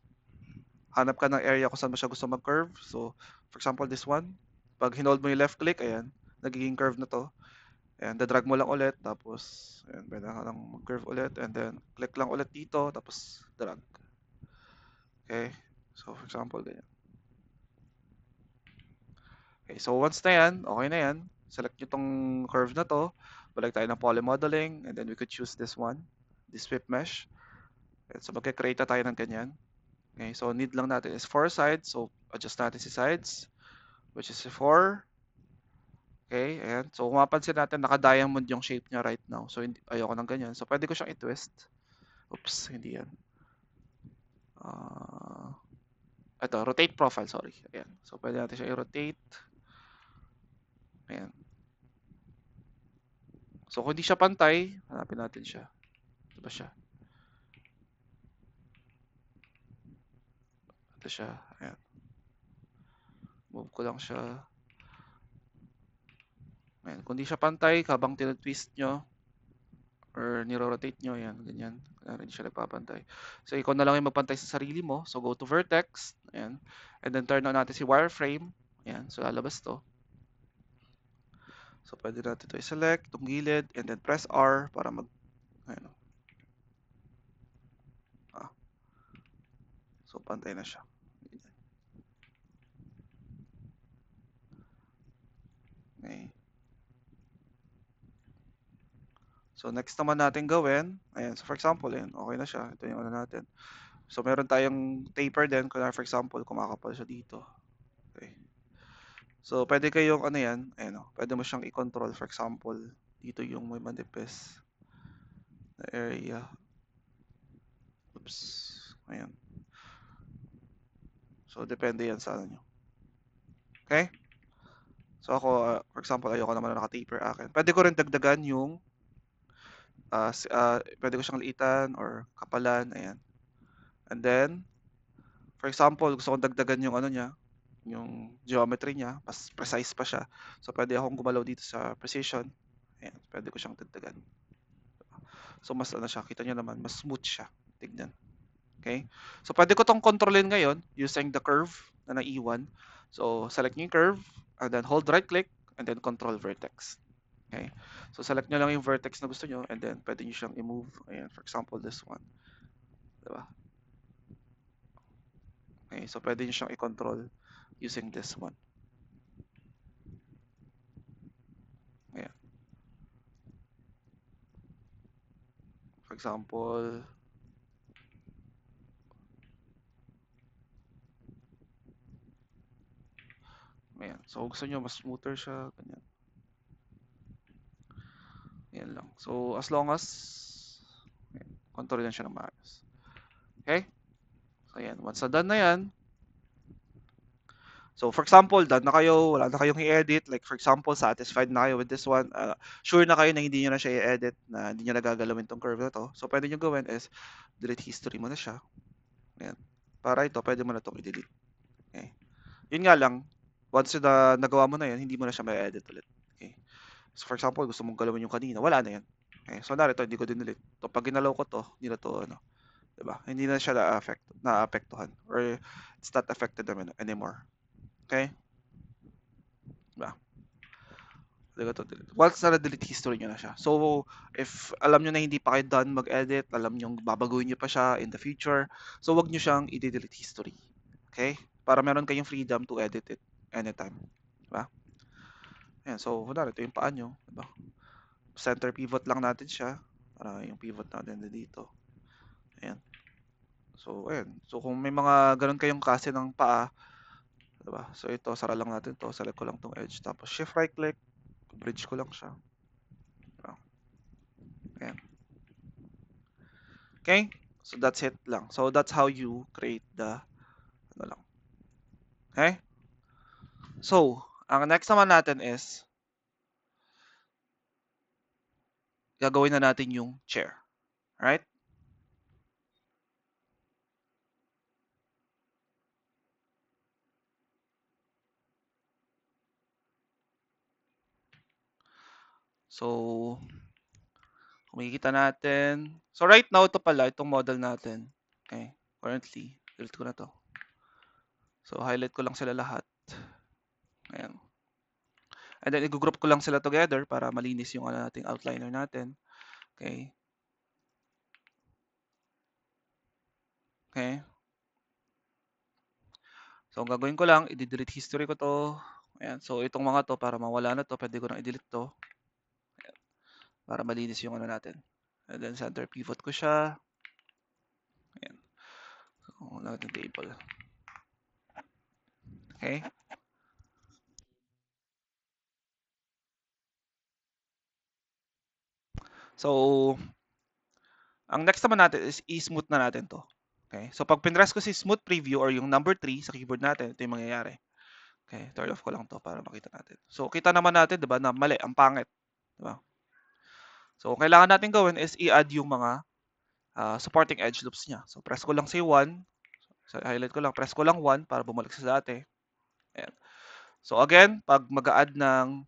hanap ka ng area kung saan mo siya gusto mag-curve. So, for example, this one, pag hinold mo yung left click, ayan, nagiging curve na to, ayan, dadrag mo lang ulit, tapos, ayan, pwede ka lang mag-curve ulit, and then click lang ulit dito, tapos drag. Okay, so for example, ganyan. Okay, so once na yan, okay na yan. Select nyo tong curve na to. Balik tayo ng polymodeling, and then we could choose this one, this sweep mesh. Okay, so magka-create na tayo ng ganyan. Okay, so need lang natin is 4 sides. So adjust natin si sides, which is 4. Okay, ayan. So kung mapansin natin, naka-diamond yung shape niya right now. So ayoko ng ganyan. So pwede ko siyang i-twist. Oops, hindi yan. Ito, rotate profile, sorry. Ayan. So pwede natin siya i-rotate. Ayan. So kung hindi siya pantay, hanapin natin siya. Ito ba siya? Ito siya. Ayan. Move ko lang siya. Ayan. Kung di siya pantay, habang tinatwist nyo or niro-rotate nyo, ayan, ganyan. Kaya rin siya nagpapantay. So, ikaw na lang yung magpantay sa sarili mo. So, go to vertex. Ayan. And then, turn on natin si wireframe. Ayan. So, lalabas to. So, pwede natin ito i-select, itong gilid, and then press R para mag, ayan. So, pantay na siya. Okay. So, next naman natin gawin, ayan, so for example, ayan, okay na siya. Ito yung ano natin. So, meron tayong taper din. Kung for example, kumakapal siya dito. Okay. So, pwede kayong ano yan, ayan, pwede mo siyang i-control. For example, dito yung may manipis na area. Oops. Ayan. So, depende yan sa ano nyo. Okay? So, ako, for example, ayoko naman na naka-taper akin. Pwede ko rin dagdagan yung pwede ko siyang liitan or kapalan. Ayan. And then, for example, gusto kong dagdagan yung ano niya, yung geometry niya, mas precise pa siya. So, pwede akong gumalaw dito sa precision. Ayan, pwede ko siyang dagdagan. So, mas ano siya, kita nyo naman, mas smooth siya. Tignan. Okay? So, pwede ko tong kontrolin ngayon using the curve na naiwan. So, select nyo yung curve, and then hold right click, and then control vertex. Okay? So, select nyo lang yung vertex na gusto nyo, and then pwede nyo siyang i-move. Ayan, for example, this one. Diba? Okay, so pwede nyo siyang i-control using this one. Ayan. For example, ayan. So, gusto nyo mas smoother siya, ganyan. Ayan lang. So, as long as ayan, control lang siya ng maayos. Okay? So, ayan. Once na done na yan, so, for example, done na kayo, wala na kayong i-edit. Like, for example, satisfied na kayo with this one. Sure na kayo na hindi nyo na siya i-edit, na hindi nyo nagagalawin tong curve na to. So, pwede nyo gawin is, delete history mo na siya. Ayan. Para ito, pwede mo na itong i-delete. Okay. Yun nga lang, once na nagawa mo na yan, hindi mo na siya may edit ulit. Okay. So, for example, gusto mong galawin yung kanina, wala na yan. Okay. So, narito, hindi ko dinelete. So, pag ginalaw ko to, hindi na to, ano, diba? Hindi na siya na-apektuhan. Or, it's not affected anymore. Okay? Diba? Once na-delete history nyo na siya. So, if alam nyo na hindi pa kayo done mag-edit, alam nyo babaguhin nyo pa siya in the future, so wag nyo siyang i-delete history. Okay? Para meron kayong freedom to edit it anytime. Diba? Ayan, so, kunwari, ito yung paa nyo. Diba? Center pivot lang natin siya. Para yung pivot natin na dito. Ayan. So, ayan. So, kung may mga ganun kayong klase ng paa, diba? So, ito, sara lang natin to. Select ko lang tong edge. Tapos, shift right click. Bridge ko lang siya. Diba? Ayan. Okay? So, that's it lang. So, that's how you create the, ano lang, Okay? So, ang next naman natin is gagawin na natin yung chair. Right? So, kung makikita natin. So, right now, ito pala, itong model natin. Okay? Currently, delete ko na to. So, highlight ko lang sila lahat. Ayan. And then, i-group ko lang sila together para malinis yung nating outliner natin. Okay? Okay? So, ang gagawin ko lang, i-delete history ko to. Ayan. So, itong mga to, para mawala na to, pwede ko nang i-delete to. Ayan. Para malinis yung natin. And then, center pivot ko siya. Ayan. So, natin table. Okay? So, ang next naman natin is i-smooth na natin to. Okay? So, pag pinress ko si smooth preview or yung number 3 sa keyboard natin, ito yung mangyayari. Okay? Turn off ko lang to para makita natin. So, kita naman natin, di ba, na mali, ang pangit. Di ba? So, kailangan natin gawin is i-add yung mga supporting edge loops niya. So, press ko lang si 1. So, highlight ko lang, press ko lang 1 para bumalik sa dati. Ayan. So, again, pag mag-a-add ng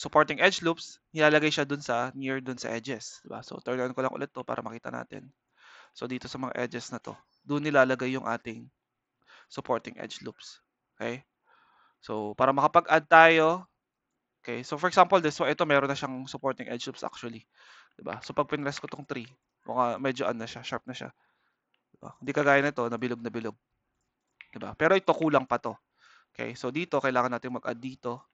supporting edge loops, nilalagay siya dun sa near dun sa edges. Diba? So, turn on ko lang ulit to para makita natin. So, dito sa mga edges na to, dun nilalagay yung ating supporting edge loops. Okay? So, para makapag-add tayo, okay, so for example, this one, ito meron na siyang supporting edge loops actually. Diba? So, pag pinress ko tong 3, medyo na siya, sharp na siya. Diba? Hindi kagaya nito, na bilog na bilog. Diba? Pero ito, kulang pa to. Okay, so dito, kailangan natin mag-add dito.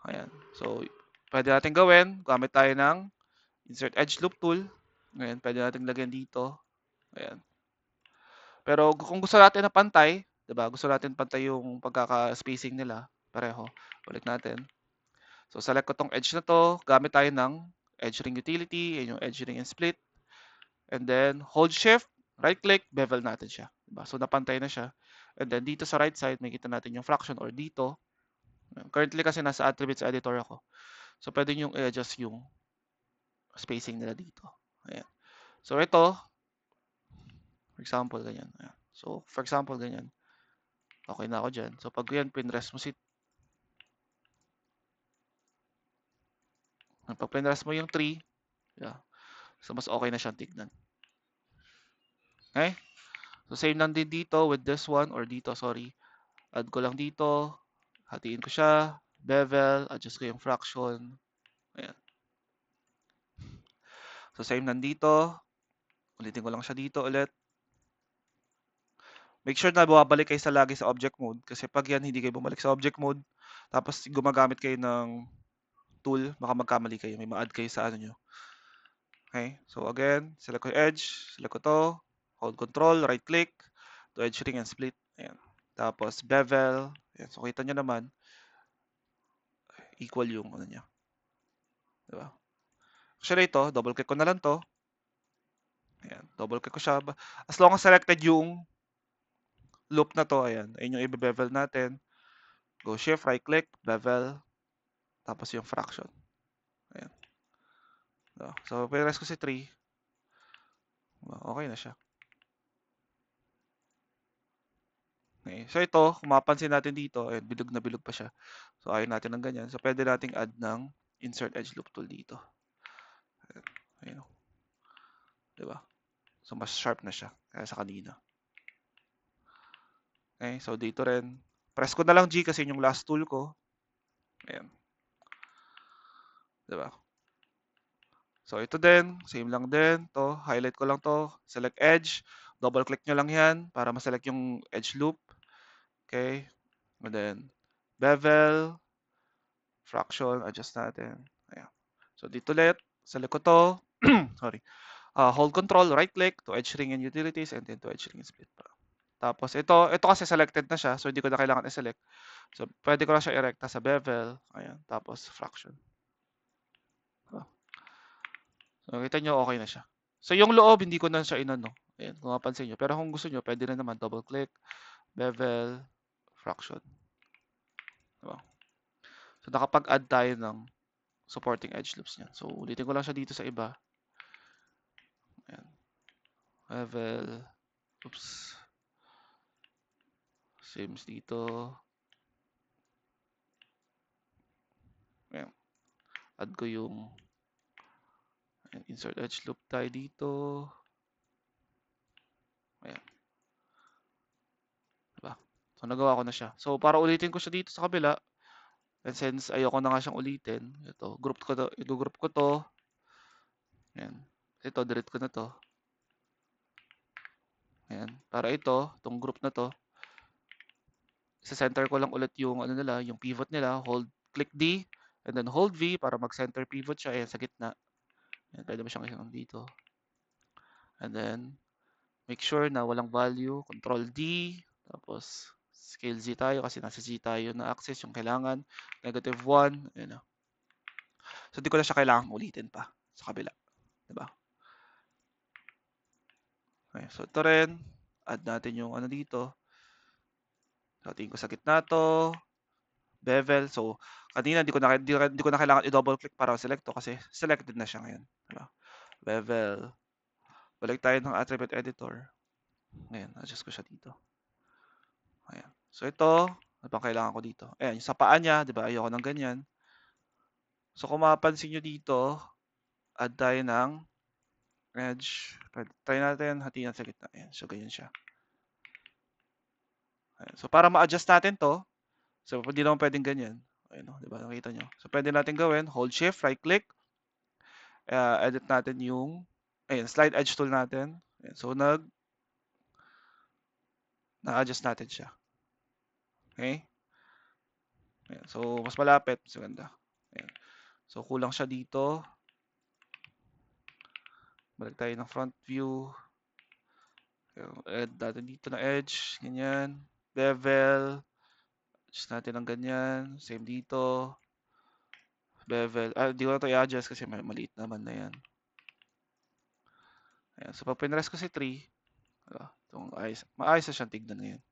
Ayan. So, pwede natin gawin, gamit tayo ng insert edge loop tool. Ayan, pwede natin lagyan dito. Ayan. Pero kung gusto natin na pantay, 'di ba? Gusto natin pantay yung pagkaka-spacing nila, pareho. Balik natin. So select ko tong edge na to, gamit tayo ng edge ring utility, yung edge ring and split. And then hold shift, right click, bevel natin siya, 'di ba? So napantay na siya. And then dito sa right side, makita natin yung fraction or dito. Currently kasi nasa attributes editor ako. So pwede niyo i-adjust yung spacing nila dito. Ayan. So ito, for example, ganyan. Ayan. So for example, ganyan. Okay na ako dyan. So pag yan, pinrest mo pag pinrest mo yung 3, yeah. So mas okay na siyang tignan. Okay? So same lang din dito with this one or dito, sorry. Add ko lang dito. Hatiin ko siya. Bevel. Adjust ko yung fraction. Ayan. So same lang dito. Ulitin ko lang siya dito ulit. Make sure na bumabalik kayo lagi sa object mode. Kasi pag yan hindi kayo bumalik sa object mode, tapos gumagamit kayo ng tool, baka magkamali kayo. May ma-add kayo sa ano nyo. Okay? So again, select ko yung edge. Select ko to. Hold control, right click. To edge ring and split. Ayan. Tapos bevel. Ayan. So kita nyo naman, equal yung ano niya. Diba? Actually ito, double click ko na lang to. Ayan. Double click ko siya. As long as selected yung loop na to, ayan. Ayun yung i-bevel natin. Go shift, right click, bevel. Tapos yung fraction. Ayan. Diba? So, pinress ko si 3. Okay na siya. Okay. So ito, kung mapansin natin dito, ayan, bilog na bilog pa siya. So ayaw natin ng ganyan. So pwede nating add ng insert edge loop tool dito. Ayan. Diba? So mas sharp na siya kaya sa kanina. Okay, so dito rin. Press ko na lang G kasi yung last tool ko. Ayan. Diba? So ito din, same lang din. To, highlight ko lang to. Select edge. Double click nyo lang yan para ma-select yung edge loop. Okay. And then, bevel, fraction, adjust natin. Ayan. So dito ulit, select ko to. Sorry. Hold control, right click to edge ring and utilities and then to edge ring and split pa. Tapos ito kasi selected na siya, so hindi ko na kailangan i-select. So pwede ko lang siya i-recta sa bevel, ayan, tapos fraction. So kita nyo okay na siya. So yung loob hindi ko na siya inano. Ayan, kung mapansin nyo. Pero kung gusto nyo, pwede na naman double click. bevel, fraction. Diba? So, nakapag-add tayo ng supporting edge loops niyan. So, ulitin ko lang siya dito sa iba. Ayan. Bevel, oops. Same dito. Ayan. Add ko yung insert edge loop tayo dito. Ayan. Diba? So, nagawa ko na siya. So, para ulitin ko siya dito sa kabila, and since ayoko na nga siyang ulitin, ito, group ko to, i-group ko to. Ayan. Ito, delete ko na to. Ayan. Para ito, itong group na to, sa center ko lang ulit yung ano nila, yung pivot nila, click D, and then hold V para mag-center pivot siya. Ayan, sa gitna. Ayan, pwede mo siyang isang dito. And then, make sure na walang value. Control D. Tapos, scale Z tayo kasi nasa Z tayo na axis yung kailangan. -1. Ayan na. So, di ko na siya kailangan ulitin pa sa kabila. Diba? Okay, so, ito rin. Add natin yung ano dito. Tingin ko sa gitna to. Bevel. So, kanina di ko na kailangan i-double click para select to kasi selected na siya ngayon. Diba? Bevel. Balik tayo ng attribute editor. Ngayon, adjust ko siya dito. Ayan. So, ito, ano pang kailangan ko dito? Ayan, yung sa paa niya, di ba? Ayoko ng ganyan. So, kung mapapansin nyo dito, add tayo ng edge. Try natin, hatiin sa gitna. Ayan, so ganyan siya. Ayan. So, para ma-adjust natin to, so, hindi naman pwedeng ganyan. Ayan, di ba? Nakita nyo. So, pwede natin gawin, hold shift, right click, edit natin yung, ayan, slide edge tool natin. Ayan, so, na-adjust natin siya. Okay? Ayan, so, mas malapit. Mas ganda. Ayan. So, kulang siya dito. Balik tayo ng front view. Add natin dito na edge. Ganyan. Bevel. Adjust natin ng ganyan. Same dito. Bevel. Di ko na ito i-adjust kasi maliit naman na yan. Ayan. So, pag pinrest ko si 3, maayos na siyang tignan ngayon.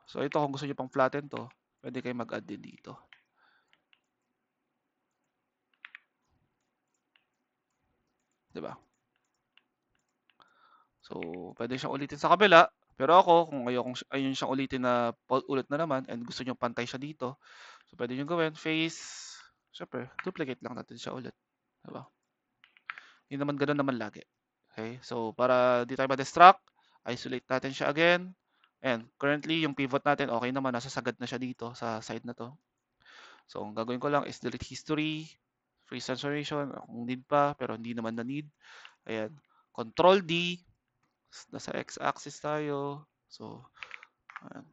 So, ito kung gusto nyo pang flatten to, pwede kayo mag-add din dito. Diba? So, pwede siyang ulitin sa kabila. Pero ako, kung ayun siyang ulitin na ulit na naman and gusto nyo pantay siya dito, so pwede nyo gawin, face, syempre, duplicate lang natin siya ulit. Diba? Hindi naman ganoon naman lagi. Okay? So, para di tayo ma-distract, isolate natin siya again. And currently, yung pivot natin, okay naman, nasa sagad na siya dito sa side na to. So, ang gagawin ko lang is delete history, freeze transformation, kung need pa, pero hindi naman na need. Ayan. Control D, nasa x-axis tayo. So, ayan.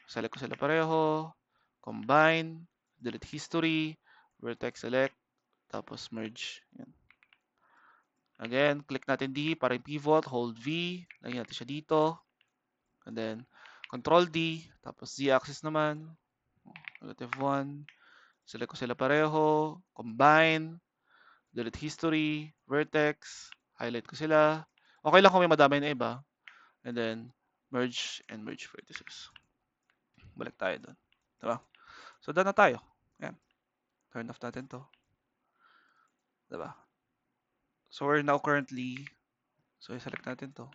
Select ko sila pareho. Combine, delete history, vertex select, tapos merge. Ayan. Again, click natin D para yung pivot, hold V, lagyan natin siya dito. And then, Control D, tapos Z-axis naman, -1. Select ko sila pareho, combine, delete history, vertex, highlight ko sila. Okay lang kung may madami na iba. And then, merge and merge vertices. Balik tayo doon. Diba? So, done na tayo. Ayan. Turn off natin to. Diba? So, we're now currently, so, select natin to.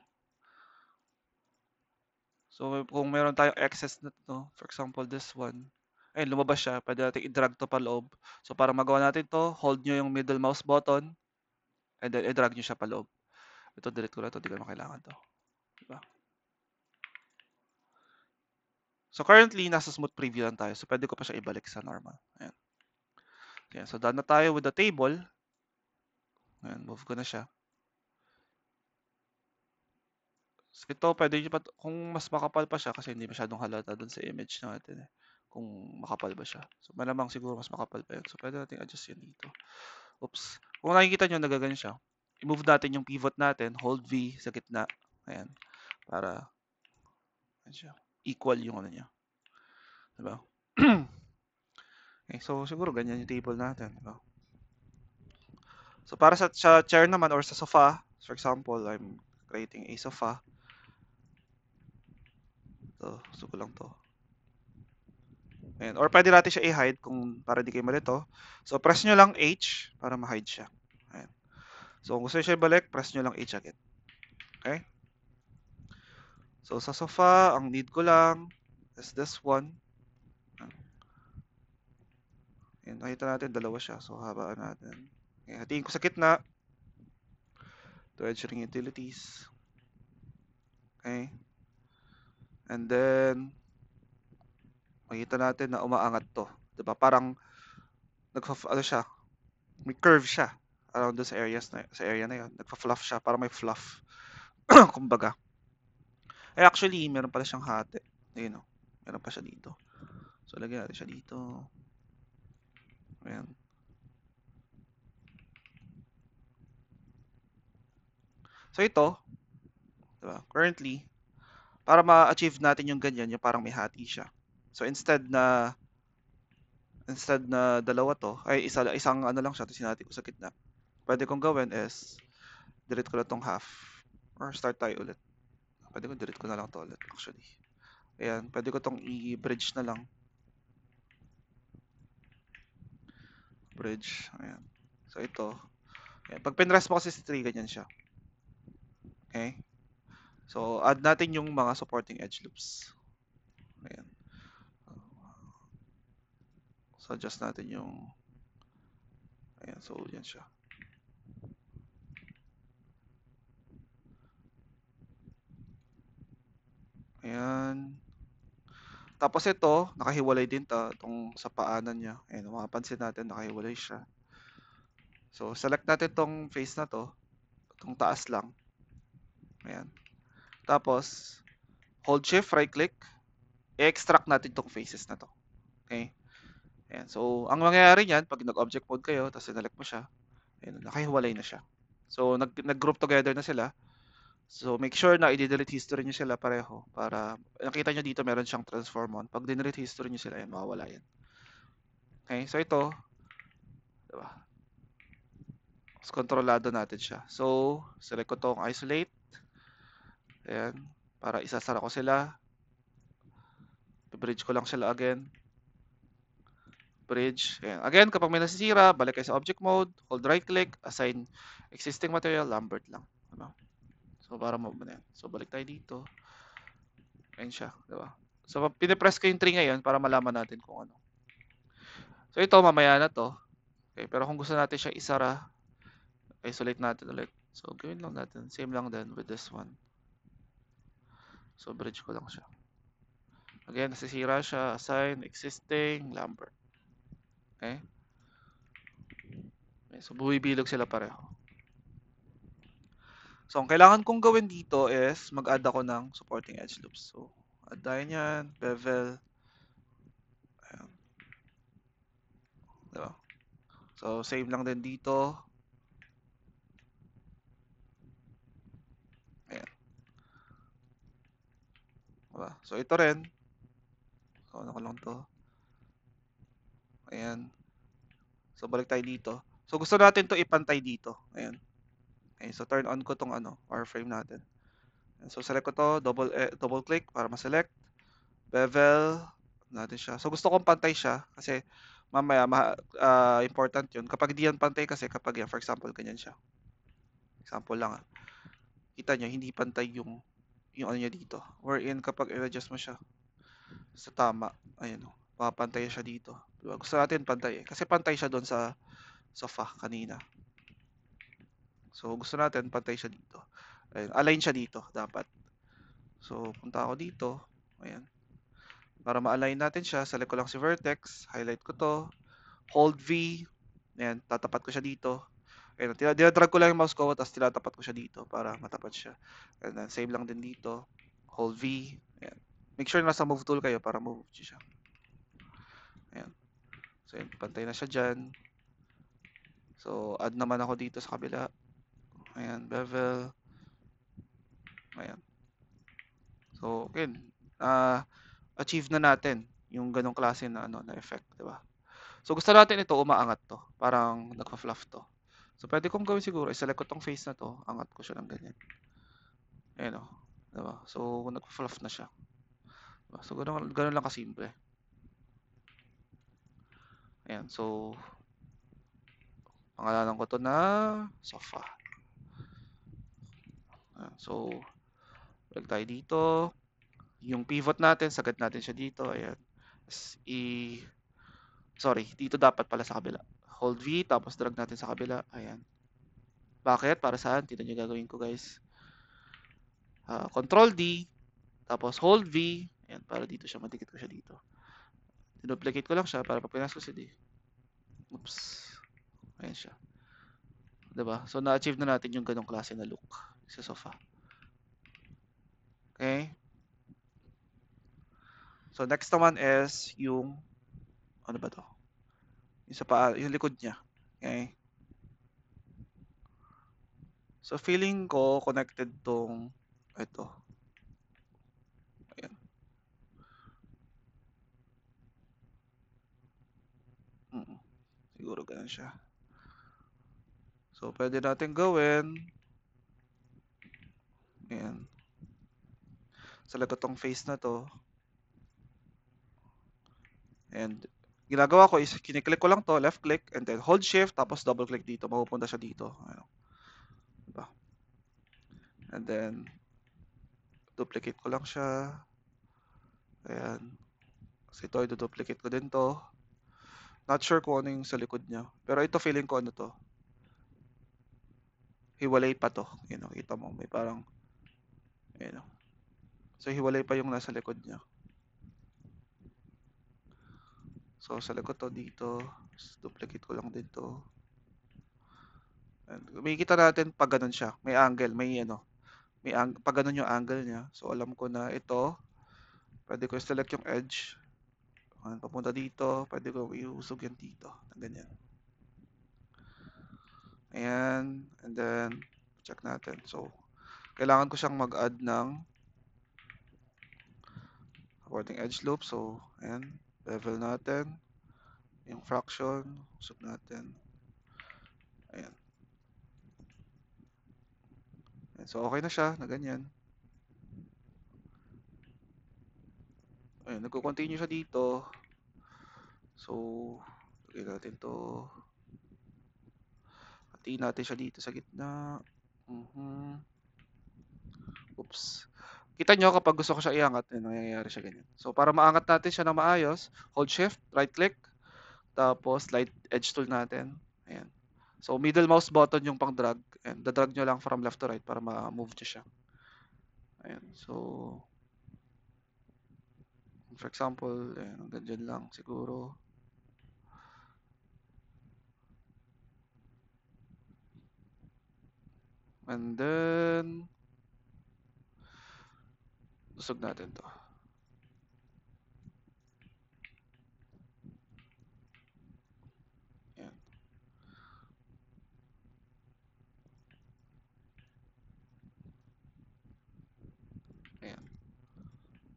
So, kung meron tayong excess na to, for example, this one, ayun, lumabas siya. Pwede natin i-drag to pa loob. So, para magawa natin to, hold nyo yung middle mouse button, and then i-drag nyo siya pa loob. Ito, delete ko na to. Di ko na kailangan to. Diba? So, currently, nasa smooth preview lang tayo. So, pwede ko pa siya ibalik sa normal. Ayan. Ayan. So, done na tayo with the table. Ayan, move ko na siya. So, ito, pwede nyo pa, kung mas makapal pa siya, kasi hindi masyadong halata dun sa image natin eh. Kung makapal ba siya. So, malamang siguro mas makapal pa yun. So, pwede natin adjust yun dito. Oops. Kung nakikita nyo, nagagan siya. I-move natin yung pivot natin. Hold V sa gitna. Ayan. Para equal yung ano niya. Diba? Okay, so, siguro ganyan yung table natin. Diba? So, para sa chair naman or sa sofa, for example, I'm creating a sofa. So, gusto ko lang to. Ayan. Or pwede natin siya i-hide kung para di kayo malito. So, press nyo lang H para ma-hide siya. Ayan. So, kung gusto nyo siya ibalik, press nyo lang H again. Okay? So, sa sofa, ang need ko lang is this one. Ayan, nakita natin, dalawa siya. So, habaan natin. Ayan, hatiin ko sa gitna. To edging utilities. Okay? And then, makita natin na umaangat to. Diba? Parang, ano siya, may curve siya around those areas sa area na yun. Nagpa-fluff siya, para may fluff. Kumbaga. Actually, meron pala siyang hati. Ayun o. Meron pa siya dito. So, lagyan natin siya dito. Ayan. So, ito, diba? Currently, para ma-achieve natin yung ganyan, yung parang may hati siya. So, instead na dalawa to, ay isang ano lang siya, tapos sinati ko sa gitna. Pwede kong gawin is, delete ko na tong half. Or start tayo ulit. Pwede ko delete ko na lang to ulit, actually. Ayan, pwede ko tong i-bridge na lang. Bridge, ayan. So, ito. Ayan. Pag pinrest mo kasi si 3, ganyan siya. Okay? So, add natin yung mga supporting edge loops. Ayan. So, adjust natin yung... Ayan, so, yan siya. Ayan. Tapos ito, nakahiwalay din itong sa paanan niya. Ayan, mapapansin natin, nakahiwalay siya. So, select natin tong face na to. Itong taas lang. Ayan. Tapos, hold shift, right click. I-extract natin tong faces na to. Okay? Ayan. So, ang mangyayari niyan, pag nag-object mode kayo, tapos sinelect mo siya, ayan, nakahiwalay na siya. So, nag-group together na sila. So, make sure na i-delete history nyo sila pareho para nakita nyo dito meron siyang transform on. Pag dinelete history nyo sila, ayan, mawawala yan. Okay, so ito, diba? Mas kontrolado natin siya. So, select ko tong isolate. Ayan, para isasara ko sila. Bridge ko lang sila again. Bridge. Ayan. Again, kapag may nasisira, balik kayo sa object mode, hold right click, assign existing material, Lambert lang. Diba? So, para mo yan. So, balik tayo dito. Ayan siya, diba? So, pinipress ko yung 3 ngayon para malaman natin kung ano. So, ito, mamaya na to. Okay, pero kung gusto natin siya isara, isolate natin ulit. So, gawin lang natin. Same lang din with this one. So, bridge ko lang siya. Again, nasisira siya. Assign, existing, Lambert. Okay? Okay, so, buwibilog sila pareho. So, ang kailangan kong gawin dito is mag-add ako ng supporting edge loops. So, add tayo niyan, bevel. Ayan. Diba? So, save lang din dito. Ayan. Diba? So, ito rin. So, ano ko lang to. Ayan. So, balik tayo dito. So, gusto natin to ipantay dito. Ayan. Okay, so, turn on ko tong wireframe natin. Ayan. So, select ko to, double click para ma-select. Bevel natin siya. So, gusto kong pantay siya kasi mamaya important yun. Kapag di yan pantay kasi, kapag yan, for example, ganyan siya. Example lang. Kita nyo, hindi pantay yung ano niya dito. Wherein, kapag i-adjust mo siya sa tama, ayun, papantay siya dito. Diba? Gusto natin pantay eh. Kasi pantay siya doon sa sofa kanina. So, gusto natin pantay siya dito. Ayun, align siya dito, dapat. So, punta ako dito. Ayan. Para ma-align natin siya, select ko lang si vertex, highlight ko to, hold V, ayan, tatapat ko siya dito. Ayan, dinadrag ko lang yung mouse ko, tapos tinatapat ko siya dito para matapat siya. And then, save lang din dito, hold V, ayan. Make sure nasa move tool kayo para move siya. Ayan. So, ayan, pantay na siya dyan. So, add naman ako dito sa kabila. Ayan, bevel. Ayan. So, okay. Achieve na natin yung ganong klase na na effect, 'di ba? So gusto natin ito umaangat to, parang nagfa-fluff to. So pwede kong gawin siguro, i-select ko tong face na to, angat ko siya ng ganyan. Ayan o, 'di ba? So nagfa-fluff na siya. So, ganun lang kasimple. Ayan, so, pangalanan ko to na sofa. Ayan, so, balik tayo dito. Yung pivot natin, sagad natin siya dito. Ayan. Sorry, dito dapat pala sa kabila. Hold V, tapos drag natin sa kabila. Ayan. Bakit? Para saan? Tignan nyo gagawin ko, guys. Control D, tapos hold V. Ayan, para dito siya, madikit ko siya dito. Duplicate ko lang siya para pag pinas ko si D. Oops. Ayan siya. Diba? So, na-achieve na natin yung ganong klase na look sa sofa. Okay? So, next naman is yung, ano ba to? Yung likod niya. Okay? So, feeling ko connected tong, ito. Ayan. Siguro ganun siya. So, pwede natin gawin. Ayan. Sa likod tong face na to. And, ginagawa ko is, kiniklik ko lang to, left click, and then hold shift, tapos double click dito. Mapupunta siya dito. Ayan. Diba? And then, duplicate ko lang siya. Ayan. Kasi ito, i-duplicate ko din to. Not sure kung ano yung sa likod niya. Pero ito, feeling ko ano to. Hiwalay pa to. Yun, nakita mo. May parang, ayun. So, hiwalay pa yung nasa likod niya. So, sa likod to dito. Duplicate ko lang din to. And, makikita natin pag ganun siya. May angle. Pag ganun yung angle niya. So, alam ko na ito. Pwede ko select yung edge. Papunta dito. Pwede ko iusog yan dito. Ganyan. Ayan. And then, check natin. So, kailangan ko siyang mag-add ng according edge loop. So, ayan. Level natin. Yung fraction. Usog natin. Ayan. So, okay na siya. Na ganyan. Ayan. Nagko-continue siya dito. So, lagay natin to. Hatiin natin siya dito sa gitna. Oops. Kita nyo kapag gusto ko siya iangat, nangyayari siya ganyan. So, para maangat natin siya na maayos, hold shift, right click, tapos slide edge tool natin. Ayan. So, middle mouse button yung pang drag. And drag nyo lang from left to right para ma-move nyo siya. Ayan. So, for example, ayan, hanggang dyan lang siguro. And then, usog natin to. Ayan. Ayan.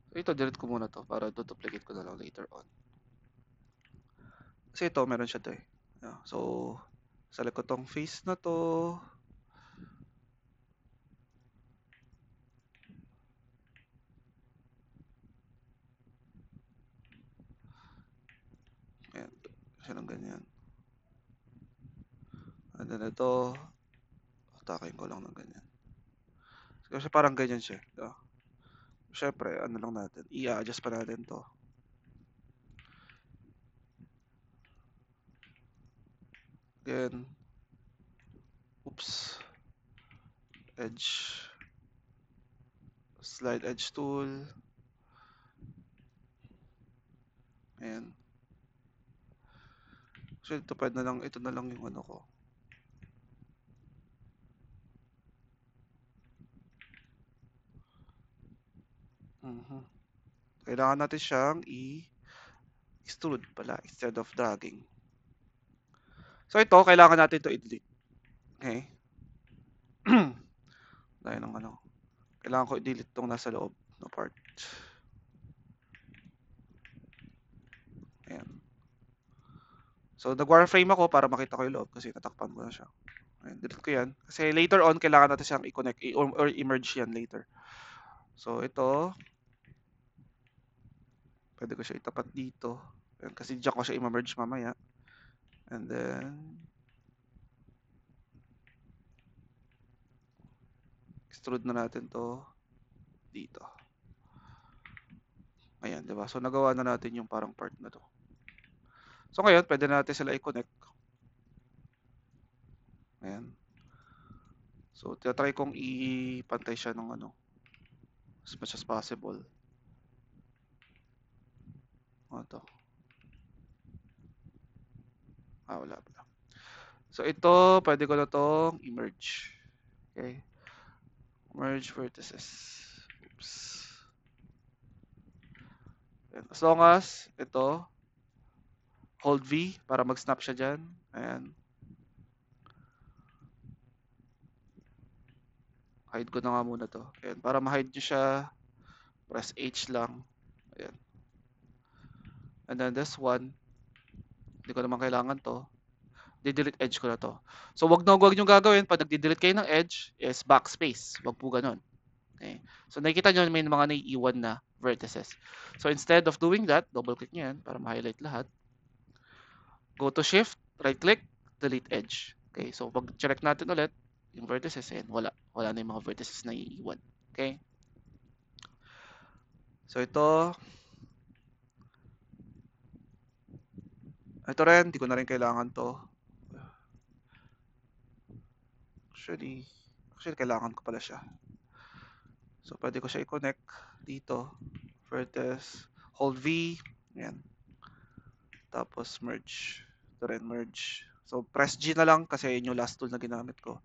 So, ito, delete ko muna to para duplicate ko na lang later on. Kasi ito, meron siya to eh. So, sa likod tong face na to. Ayan, siya ng ganyan. And then ito, atakin ko lang ng ganyan. Kasi parang ganyan siya. Siyempre, ano lang natin, i-adjust pa natin to. Again, oops, edge, slide edge tool. Ayan. So, ito na lang yung ano ko. Kailangan natin siyang i-extrude pala instead of dragging. So, ito, kailangan natin ito i-delete. Okay? Dahil ng ano. Kailangan ko i-delete itong nasa loob na part. Ayan. So, nag-wireframe ako para makita ko yung loob kasi natakpan ko na siya. Ayan, delete ko yan. Kasi later on, kailangan natin siyang i-connect or i-merge yan later. So, ito. Pwede ko siya itapat dito. Ayan, kasi diyan ko siya i-merge mamaya. And then, extrude na natin to dito. Ayan, di ba? So, nagawa na natin yung parang part na to. So, ngayon, pwede natin sila i-connect. Ayan. So, try kong ipantay siya ng ano, as much as possible. Ano to? Wala pala. So, ito, pwede ko na itong i-merge. Okay. Merge vertices. Oops. Ayan. As long as, ito, hold V para mag-snap siya dyan. Ayan. Hide ko na nga muna to. Ayan. Para ma-hide nyo siya, press H lang. Ayan. And then this one, hindi ko naman kailangan to. Di-delete edge ko na to. So, wag nyo gagawin. Pag nag-delete kayo ng edge, is backspace. Wag po ganun. Okay. So, nakikita nyo may mga naiiwan na vertices. So, instead of doing that, double-click nyo yan para ma-highlight lahat. Go to Shift, right-click, delete edge. Okay. So, pag check natin ulit, yung vertices, yan, wala. Wala na yung mga vertices na iiwan. Okay. So, ito rin, hindi ko na rin kailangan to. Actually, kailangan ko pala siya. So, pwede ko siya i-connect dito. Vertex, hold V, yan. Tapos merge. Ito rin, merge. So, press G na lang kasi yun yung last tool na ginamit ko.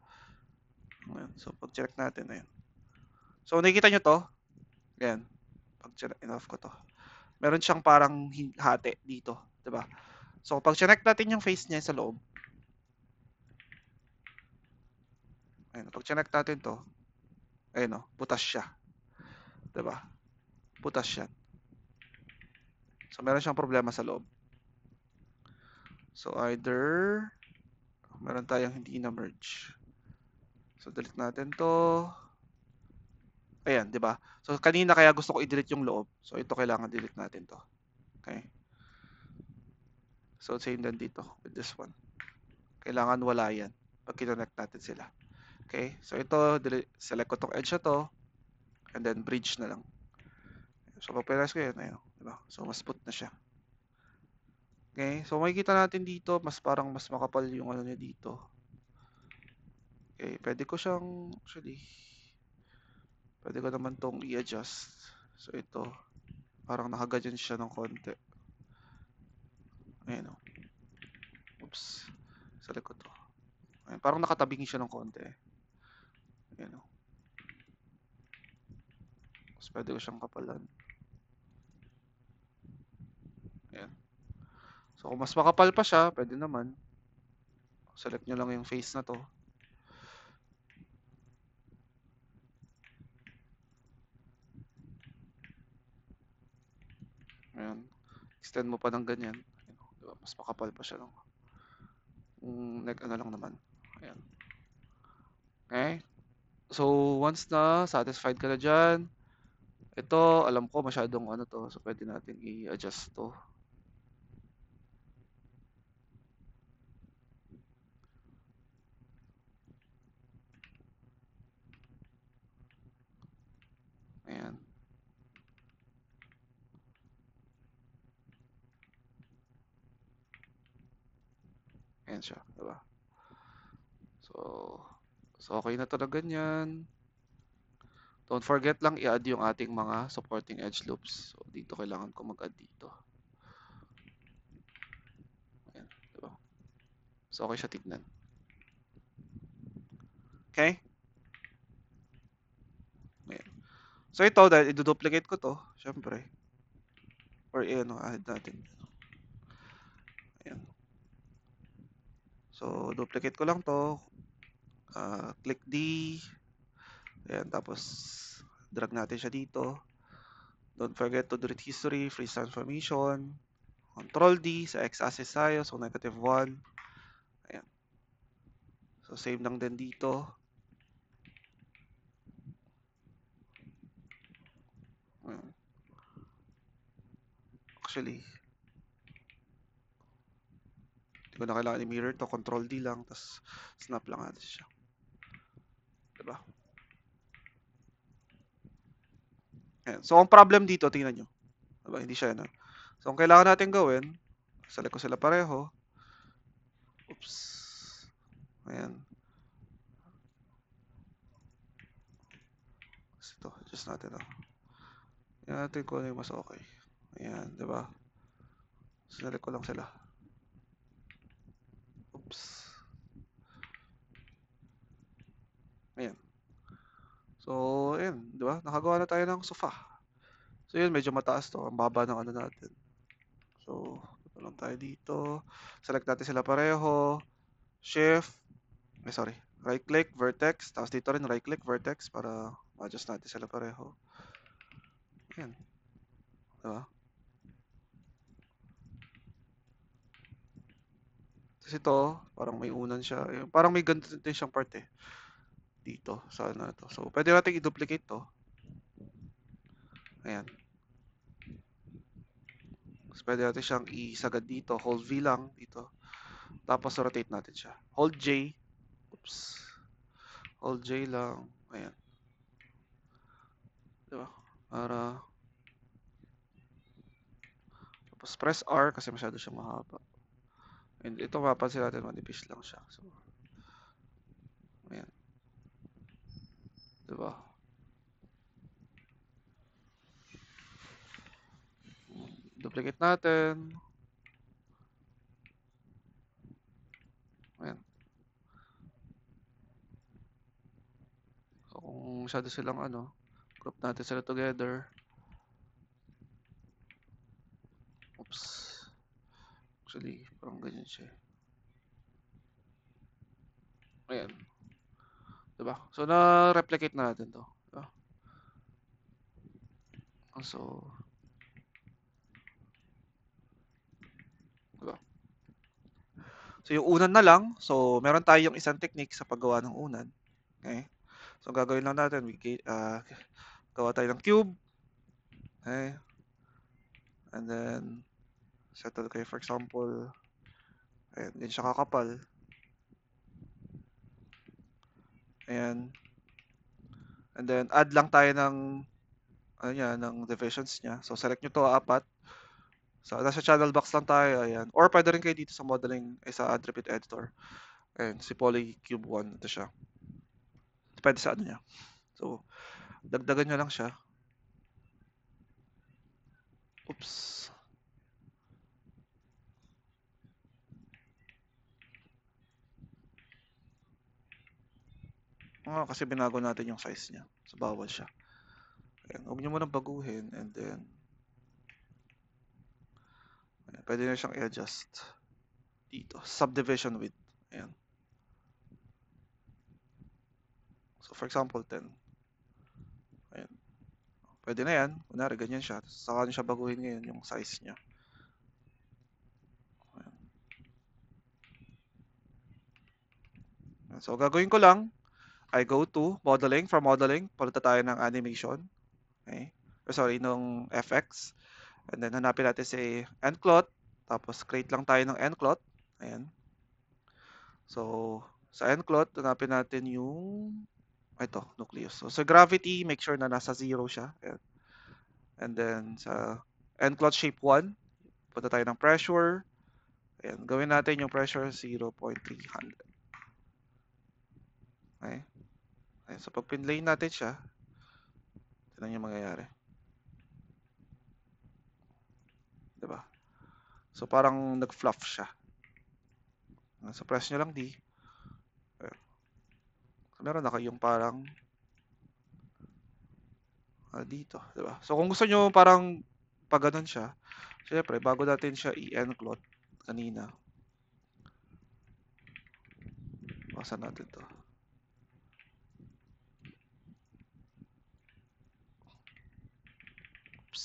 Ayan. So, pag-check natin, ayan. So, nakikita nyo to. Ayan. Pag-check, enough ko to. Meron siyang parang hati dito. Diba? So, pag-check natin yung face niya sa loob. Ayan. Pag-check natin to. Ayan o, butas siya. Diba? Butas siya. So, meron siyang problema sa loob. So, either meron tayong hindi na merge. So, delete natin to. Ayan, di ba? So, kanina kaya gusto ko i-delete yung loob. So, ito kailangan delete natin to. Okay? So, same din dito with this one. Kailangan wala yan pag kinonect natin sila. Okay? So, ito, select ko tong edge na to. And then, bridge na lang. So, pag press ko yan, ayun. Di ba? So, mas smooth na siya. Okay? So, makikita natin dito, mas parang mas makapal yung ano niya dito. Okay? Pwede ko siyang, actually, pwede ko naman tong i-adjust. So, ito, parang nakaganyan siya ng konti. Ayan o. Oops. Select ko to. Ayan, parang nakatabing siya ng konti. Ayan o. Tapos pwede ko siyang kapalan. Ayan. So, kung mas makapal pa siya, pwede naman. Select nyo lang yung face na to. Ayan. Extend mo pa ng ganyan. Ayan, diba? Mas makapal pa siya lang. Neck ano lang naman. Ayan. Okay? So, once na satisfied ka na dyan, ito, alam ko masyadong ano to. So, pwede natin i-adjust to. Ayan. Ayan siya. Diba? So okay na to na ganyan. Don't forget lang i-add yung ating mga supporting edge loops. So, dito kailangan ko mag-add dito. Ayan, diba? So, okay siya tignan. Okay? Ayan. So, ito, dahil i-duplicate ko to, syempre. Or, add natin. Ayan. So, duplicate ko lang to. Click D. Ayan, tapos, drag natin siya dito. Don't forget to delete history, freeze transformation. Control D, sa x-axis tayo, so -1. Ayan. So, same lang din dito. Ayan. actually. Hindi ko na kailangan i-mirror to. Control D lang. Tapos snap lang natin siya. Diba? Ayan. So, ang problem dito, tingnan nyo. Diba? Hindi siya yan. So, ang kailangan natin gawin, select ko sila pareho. Oops. Ayan. Ito, adjust natin to. Ayan natin kung ano yung mas okay. Ayan, diba? Select ko lang sila. Oops. Ayan. So, ayan, diba? Nakagawa na tayo ng sofa. So, yun, medyo mataas to. Ang baba ng ano natin. So, ito lang tayo dito. Select natin sila pareho. Shift. Sorry. Right click, vertex. Tapos dito rin right click, vertex para ma-adjust natin sila pareho. Ayan. Diba? Tapos ito, parang may unan siya. Parang may ganito din siyang part eh. Dito, sa ano to. So, pwede natin i-duplicate to. Ayan. Tapos pwede natin siyang isagad dito. Hold V lang dito. Tapos rotate natin siya. Hold J. Oops. Hold J lang. Ayan. Diba? Para... Tapos press R kasi masyado siyang mahaba. And ito mapapansin natin manipis lang siya. So, ayan. Diba? Duplicate natin. Ayan. So, kung masyado silang ano, group natin sila together. Oops. Actually, parang ganyan siya. Ayan. Diba? So, na-replicate natin to. Diba? So, diba? So, yung unan na lang. So, meron tayong isang technique sa paggawa ng unan. Okay? So, gagawin lang natin. Gawa tayo ng cube. Okay? And then, settle kayo for example. Ayan, din siya kakapal. Ayan. And then, add lang tayo ng ano niya, ng divisions niya. So, select nyo to, 4. So, nasa channel box lang tayo, ayan. Or pwede rin kayo dito sa modeling, sa add repeat editor. Ayan, si Polycube 1, ito siya. Pwede sa ano niya. So, dagdagan nyo lang siya. Oops. Kasi binago natin yung size niya. So, bawal siya. Ayan, huwag nyo munang baguhin. And then, ayan, pwede nyo siyang i-adjust. Dito, subdivision width. Ayan. So, for example, 10. Ayan. Pwede na yan. Kunwari, ganyan siya. Saka nyo siya baguhin ngayon yung size niya. Ayan. So, gagawin ko lang, I go to modeling. From modeling, palitan tayo ng animation. Okay? Sorry, nung FX. And then, hanapin natin si endcloth. Tapos, create lang tayo ng endcloth. Ayan. So, sa endcloth, hanapin natin yung ito, nucleus. So, sa gravity, make sure na nasa 0 siya. Ayan. And then, sa endcloth shape 1, punta tayo ng pressure. Ayan, gawin natin yung pressure 0.300. Okay? Ayan, so, pag pinlay natin siya, tignan yung mangyayari. Diba? So, parang nag-fluff siya. So, press nyo lang D. Ayan. So, meron na kayong parang dito. Diba? So, kung gusto nyo parang pag ganun siya, syempre, bago natin siya i-enclot kanina, bawasan natin to. Oops.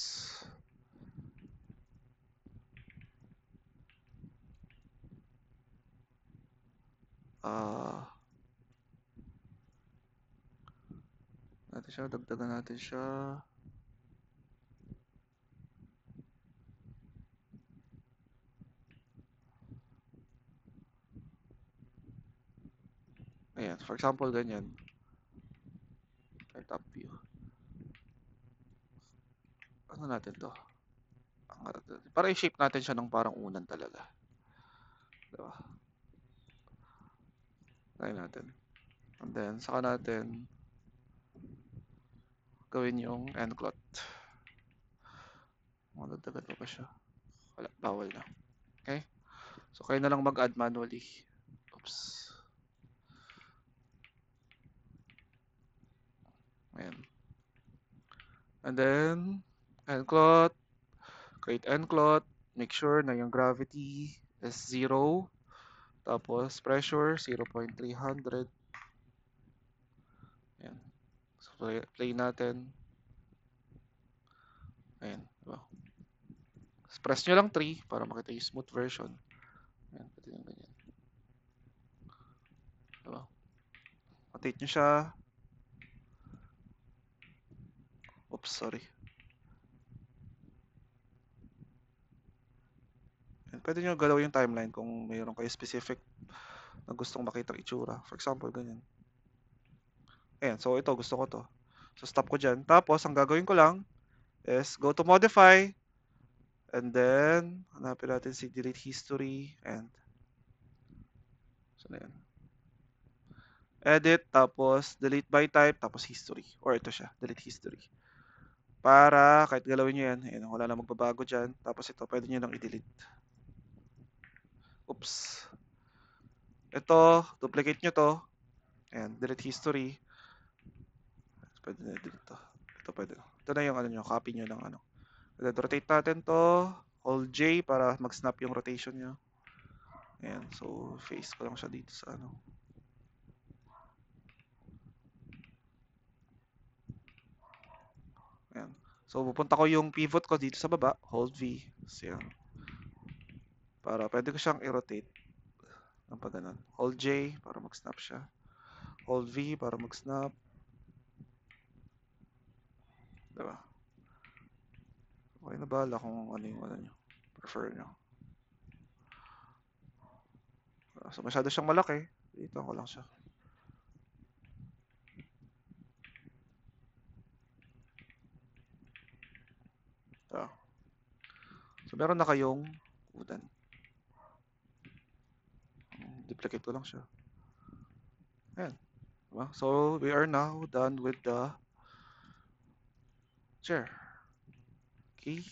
Natin siya, dagdagan natin siya. Ayan, for example, ganyan. Top view. Ano natin to? Para i-shape natin siya ng parang unan talaga. Diba? Try natin. And then, saka natin gawin yung end cloth. Madagdagan ko pa siya. Wala, bawal na. Okay? So, kayo na lang mag-add manually. Oops. Ayan. And then, end cloth. Create end cloth. Make sure na yung gravity is 0. Tapos, pressure, 0.300. Ayan. So, play natin. Ayan. Diba? Press nyo lang 3 para makita yung smooth version. Ayan. Pwede yung ganyan. Diba? Rotate nyo siya. Oops, sorry. Ayan. Pwede nyo galaw yung timeline kung mayroon kayo specific na gustong makita itsura. For example, ganyan. Ayan. So, ito. Gusto ko to. So, stop ko dyan. Tapos, ang gagawin ko lang is go to modify. And then, hanapin natin si delete history. And, so na yan. Edit, tapos delete by type, tapos history. Or ito siya, delete history. Para kahit galawin nyo yan, ayan, wala na magbabago dyan. Tapos ito, pwede nyo lang i-delete. Oops. Ito, duplicate nyo to. Ayan, delete history. Pwede na delete to. Ito pwede. Ito na yung ano nyo, copy nyo ng ano. Then, rotate natin to. Hold J para mag-snap yung rotation nyo. Ayan, so face ko lang siya dito sa ano. Ayan. So, pupunta ko yung pivot ko dito sa baba. Hold V. So, yan. Para pwede ko siyang i-rotate. Ng pag ganun. Hold J para mag-snap siya. Hold V para mag-snap. Diba? Okay na bahala kung ano yung ano nyo. Prefer nyo. So, masyado siyang malaki. Dito ko lang siya. Diba? So, meron na kayong udan. Duplicate ko lang siya. Ayan. Diba? So, we are now done with the chair. Okay.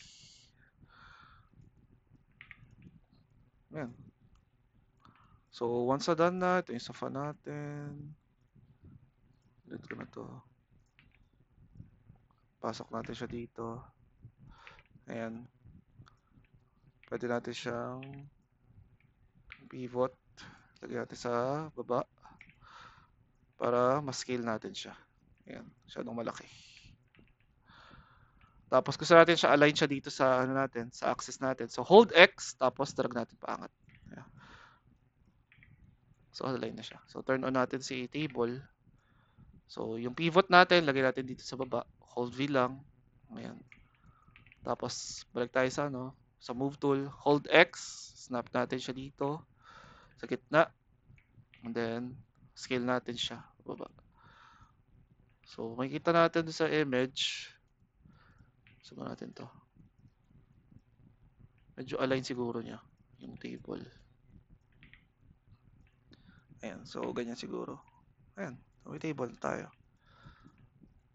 Ayan. So, once na done na, ito yung sofa natin. Delete ko na to. Pasok natin siya dito. Ayan. Pwede natin siyang pivot. Lagyan natin sa baba. Para mas-scale natin siya. Ayan. Masyadong malaki. Tapos gusto natin siya align siya dito sa ano natin, sa axis natin. So hold X tapos drag natin paangat. Ayan. So align na siya. So turn on natin si table. So yung pivot natin, lagay natin dito sa baba. Hold V lang. Ayan. Tapos balik tayo sa ano, sa move tool. Hold X, snap natin siya dito sa gitna. And then scale natin siya baba. So makikita natin sa image. Sumo natin to. Medyo align siguro niya yung table. Ayan, so ganyan siguro. Ayan, so may table tayo.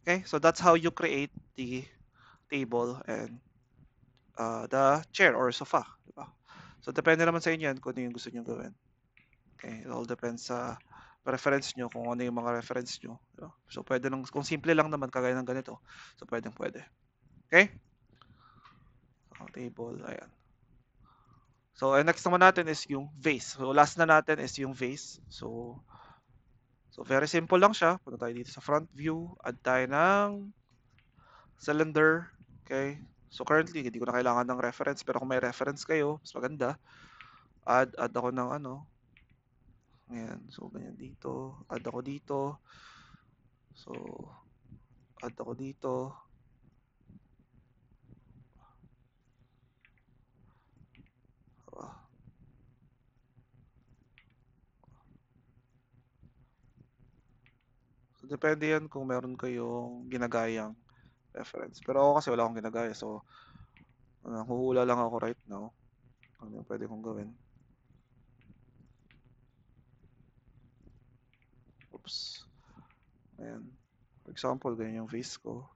Okay, so that's how you create the table and the chair or sofa. Diba? So depende naman sa inyo yan kung ano yung gusto nyo gawin. Okay, it all depends sa preference nyo, kung ano yung mga reference nyo. Diba? So pwede lang, kung simple lang naman kagaya ng ganito, so pwede. Okay? So, table, ayan. So, next naman natin is yung vase. So, last na natin is yung vase. So very simple lang siya. Punta tayo dito sa front view. Add tayo ng cylinder. Okay. So, currently, hindi ko na kailangan ng reference. Pero kung may reference kayo, mas maganda. Add ako ng ano. Ayan. So, ganyan dito. Add ako dito. So, add ako dito. So, depende yan kung meron kayong ginagayang reference. Pero ako kasi wala akong ginagaya. So, huhula lang ako right now. Ano yung pwede kong gawin? Oops. Ayan. For example, ganyan yung face ko.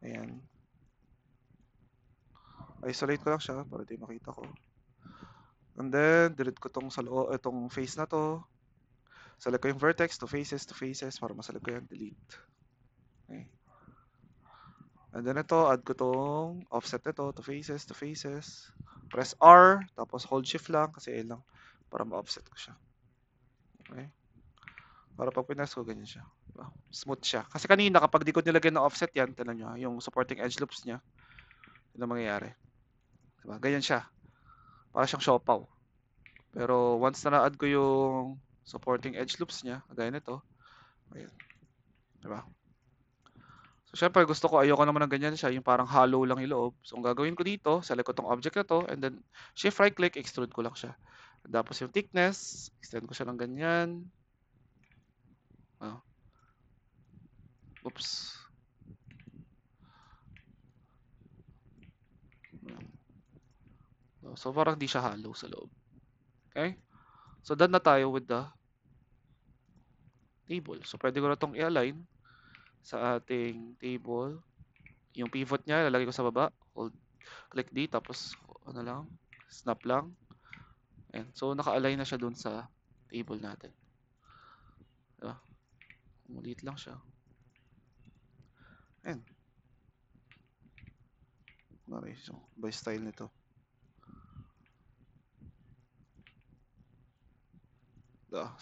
Ayan. Isolate ko lang siya para di makita ko. And then, delete ko tong itong face na to. Select ko yung vertex to faces para maselect ko yan. Delete. Okay. And then ito, add ko tong offset nito to faces. Press R, tapos hold shift lang kasi L lang para ma-offset ko siya. Okay. Para pag pinas ko, ganyan siya. Diba? Smooth siya. Kasi kanina, kapag di ko nilagyan ng offset yan, tinan nyo, yung supporting edge loops niya, yun ang mangyayari. Diba? Ganyan siya. Para siyang siopaw. Pero once na na-add ko yung supporting edge loops niya, gaya nito, ayan. Diba? So, syempre, gusto ko, ayoko naman ng ganyan siya, yung parang hollow lang yung loob. So, ang gagawin ko dito, select ko tong object na to, and then, shift right click, extrude ko lang siya. Tapos yung thickness, extend ko siya ng ganyan. Oh. Oops. So, parang di siya hollow sa loob. Okay? So, done na tayo with the table. So, pwede ko na itong i-align sa ating table. Yung pivot niya, lalagay ko sa baba. Hold, click D, tapos, ano lang, snap lang. Ayan. So, naka-align na siya dun sa table natin. Diba? Mulit lang siya. Ayan. Okay, so, by style nito.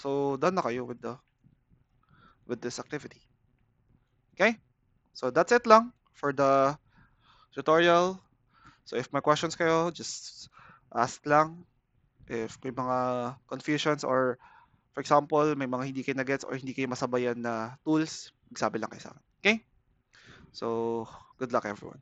So, done na kayo with this activity. Okay? So, that's it lang for the tutorial. So, if may questions kayo, just ask lang. If may mga confusions or for example, may mga hindi kayo na-gets or hindi kayo masabayan na tools, magsabi lang kayo sa akin. Okay? So, good luck everyone.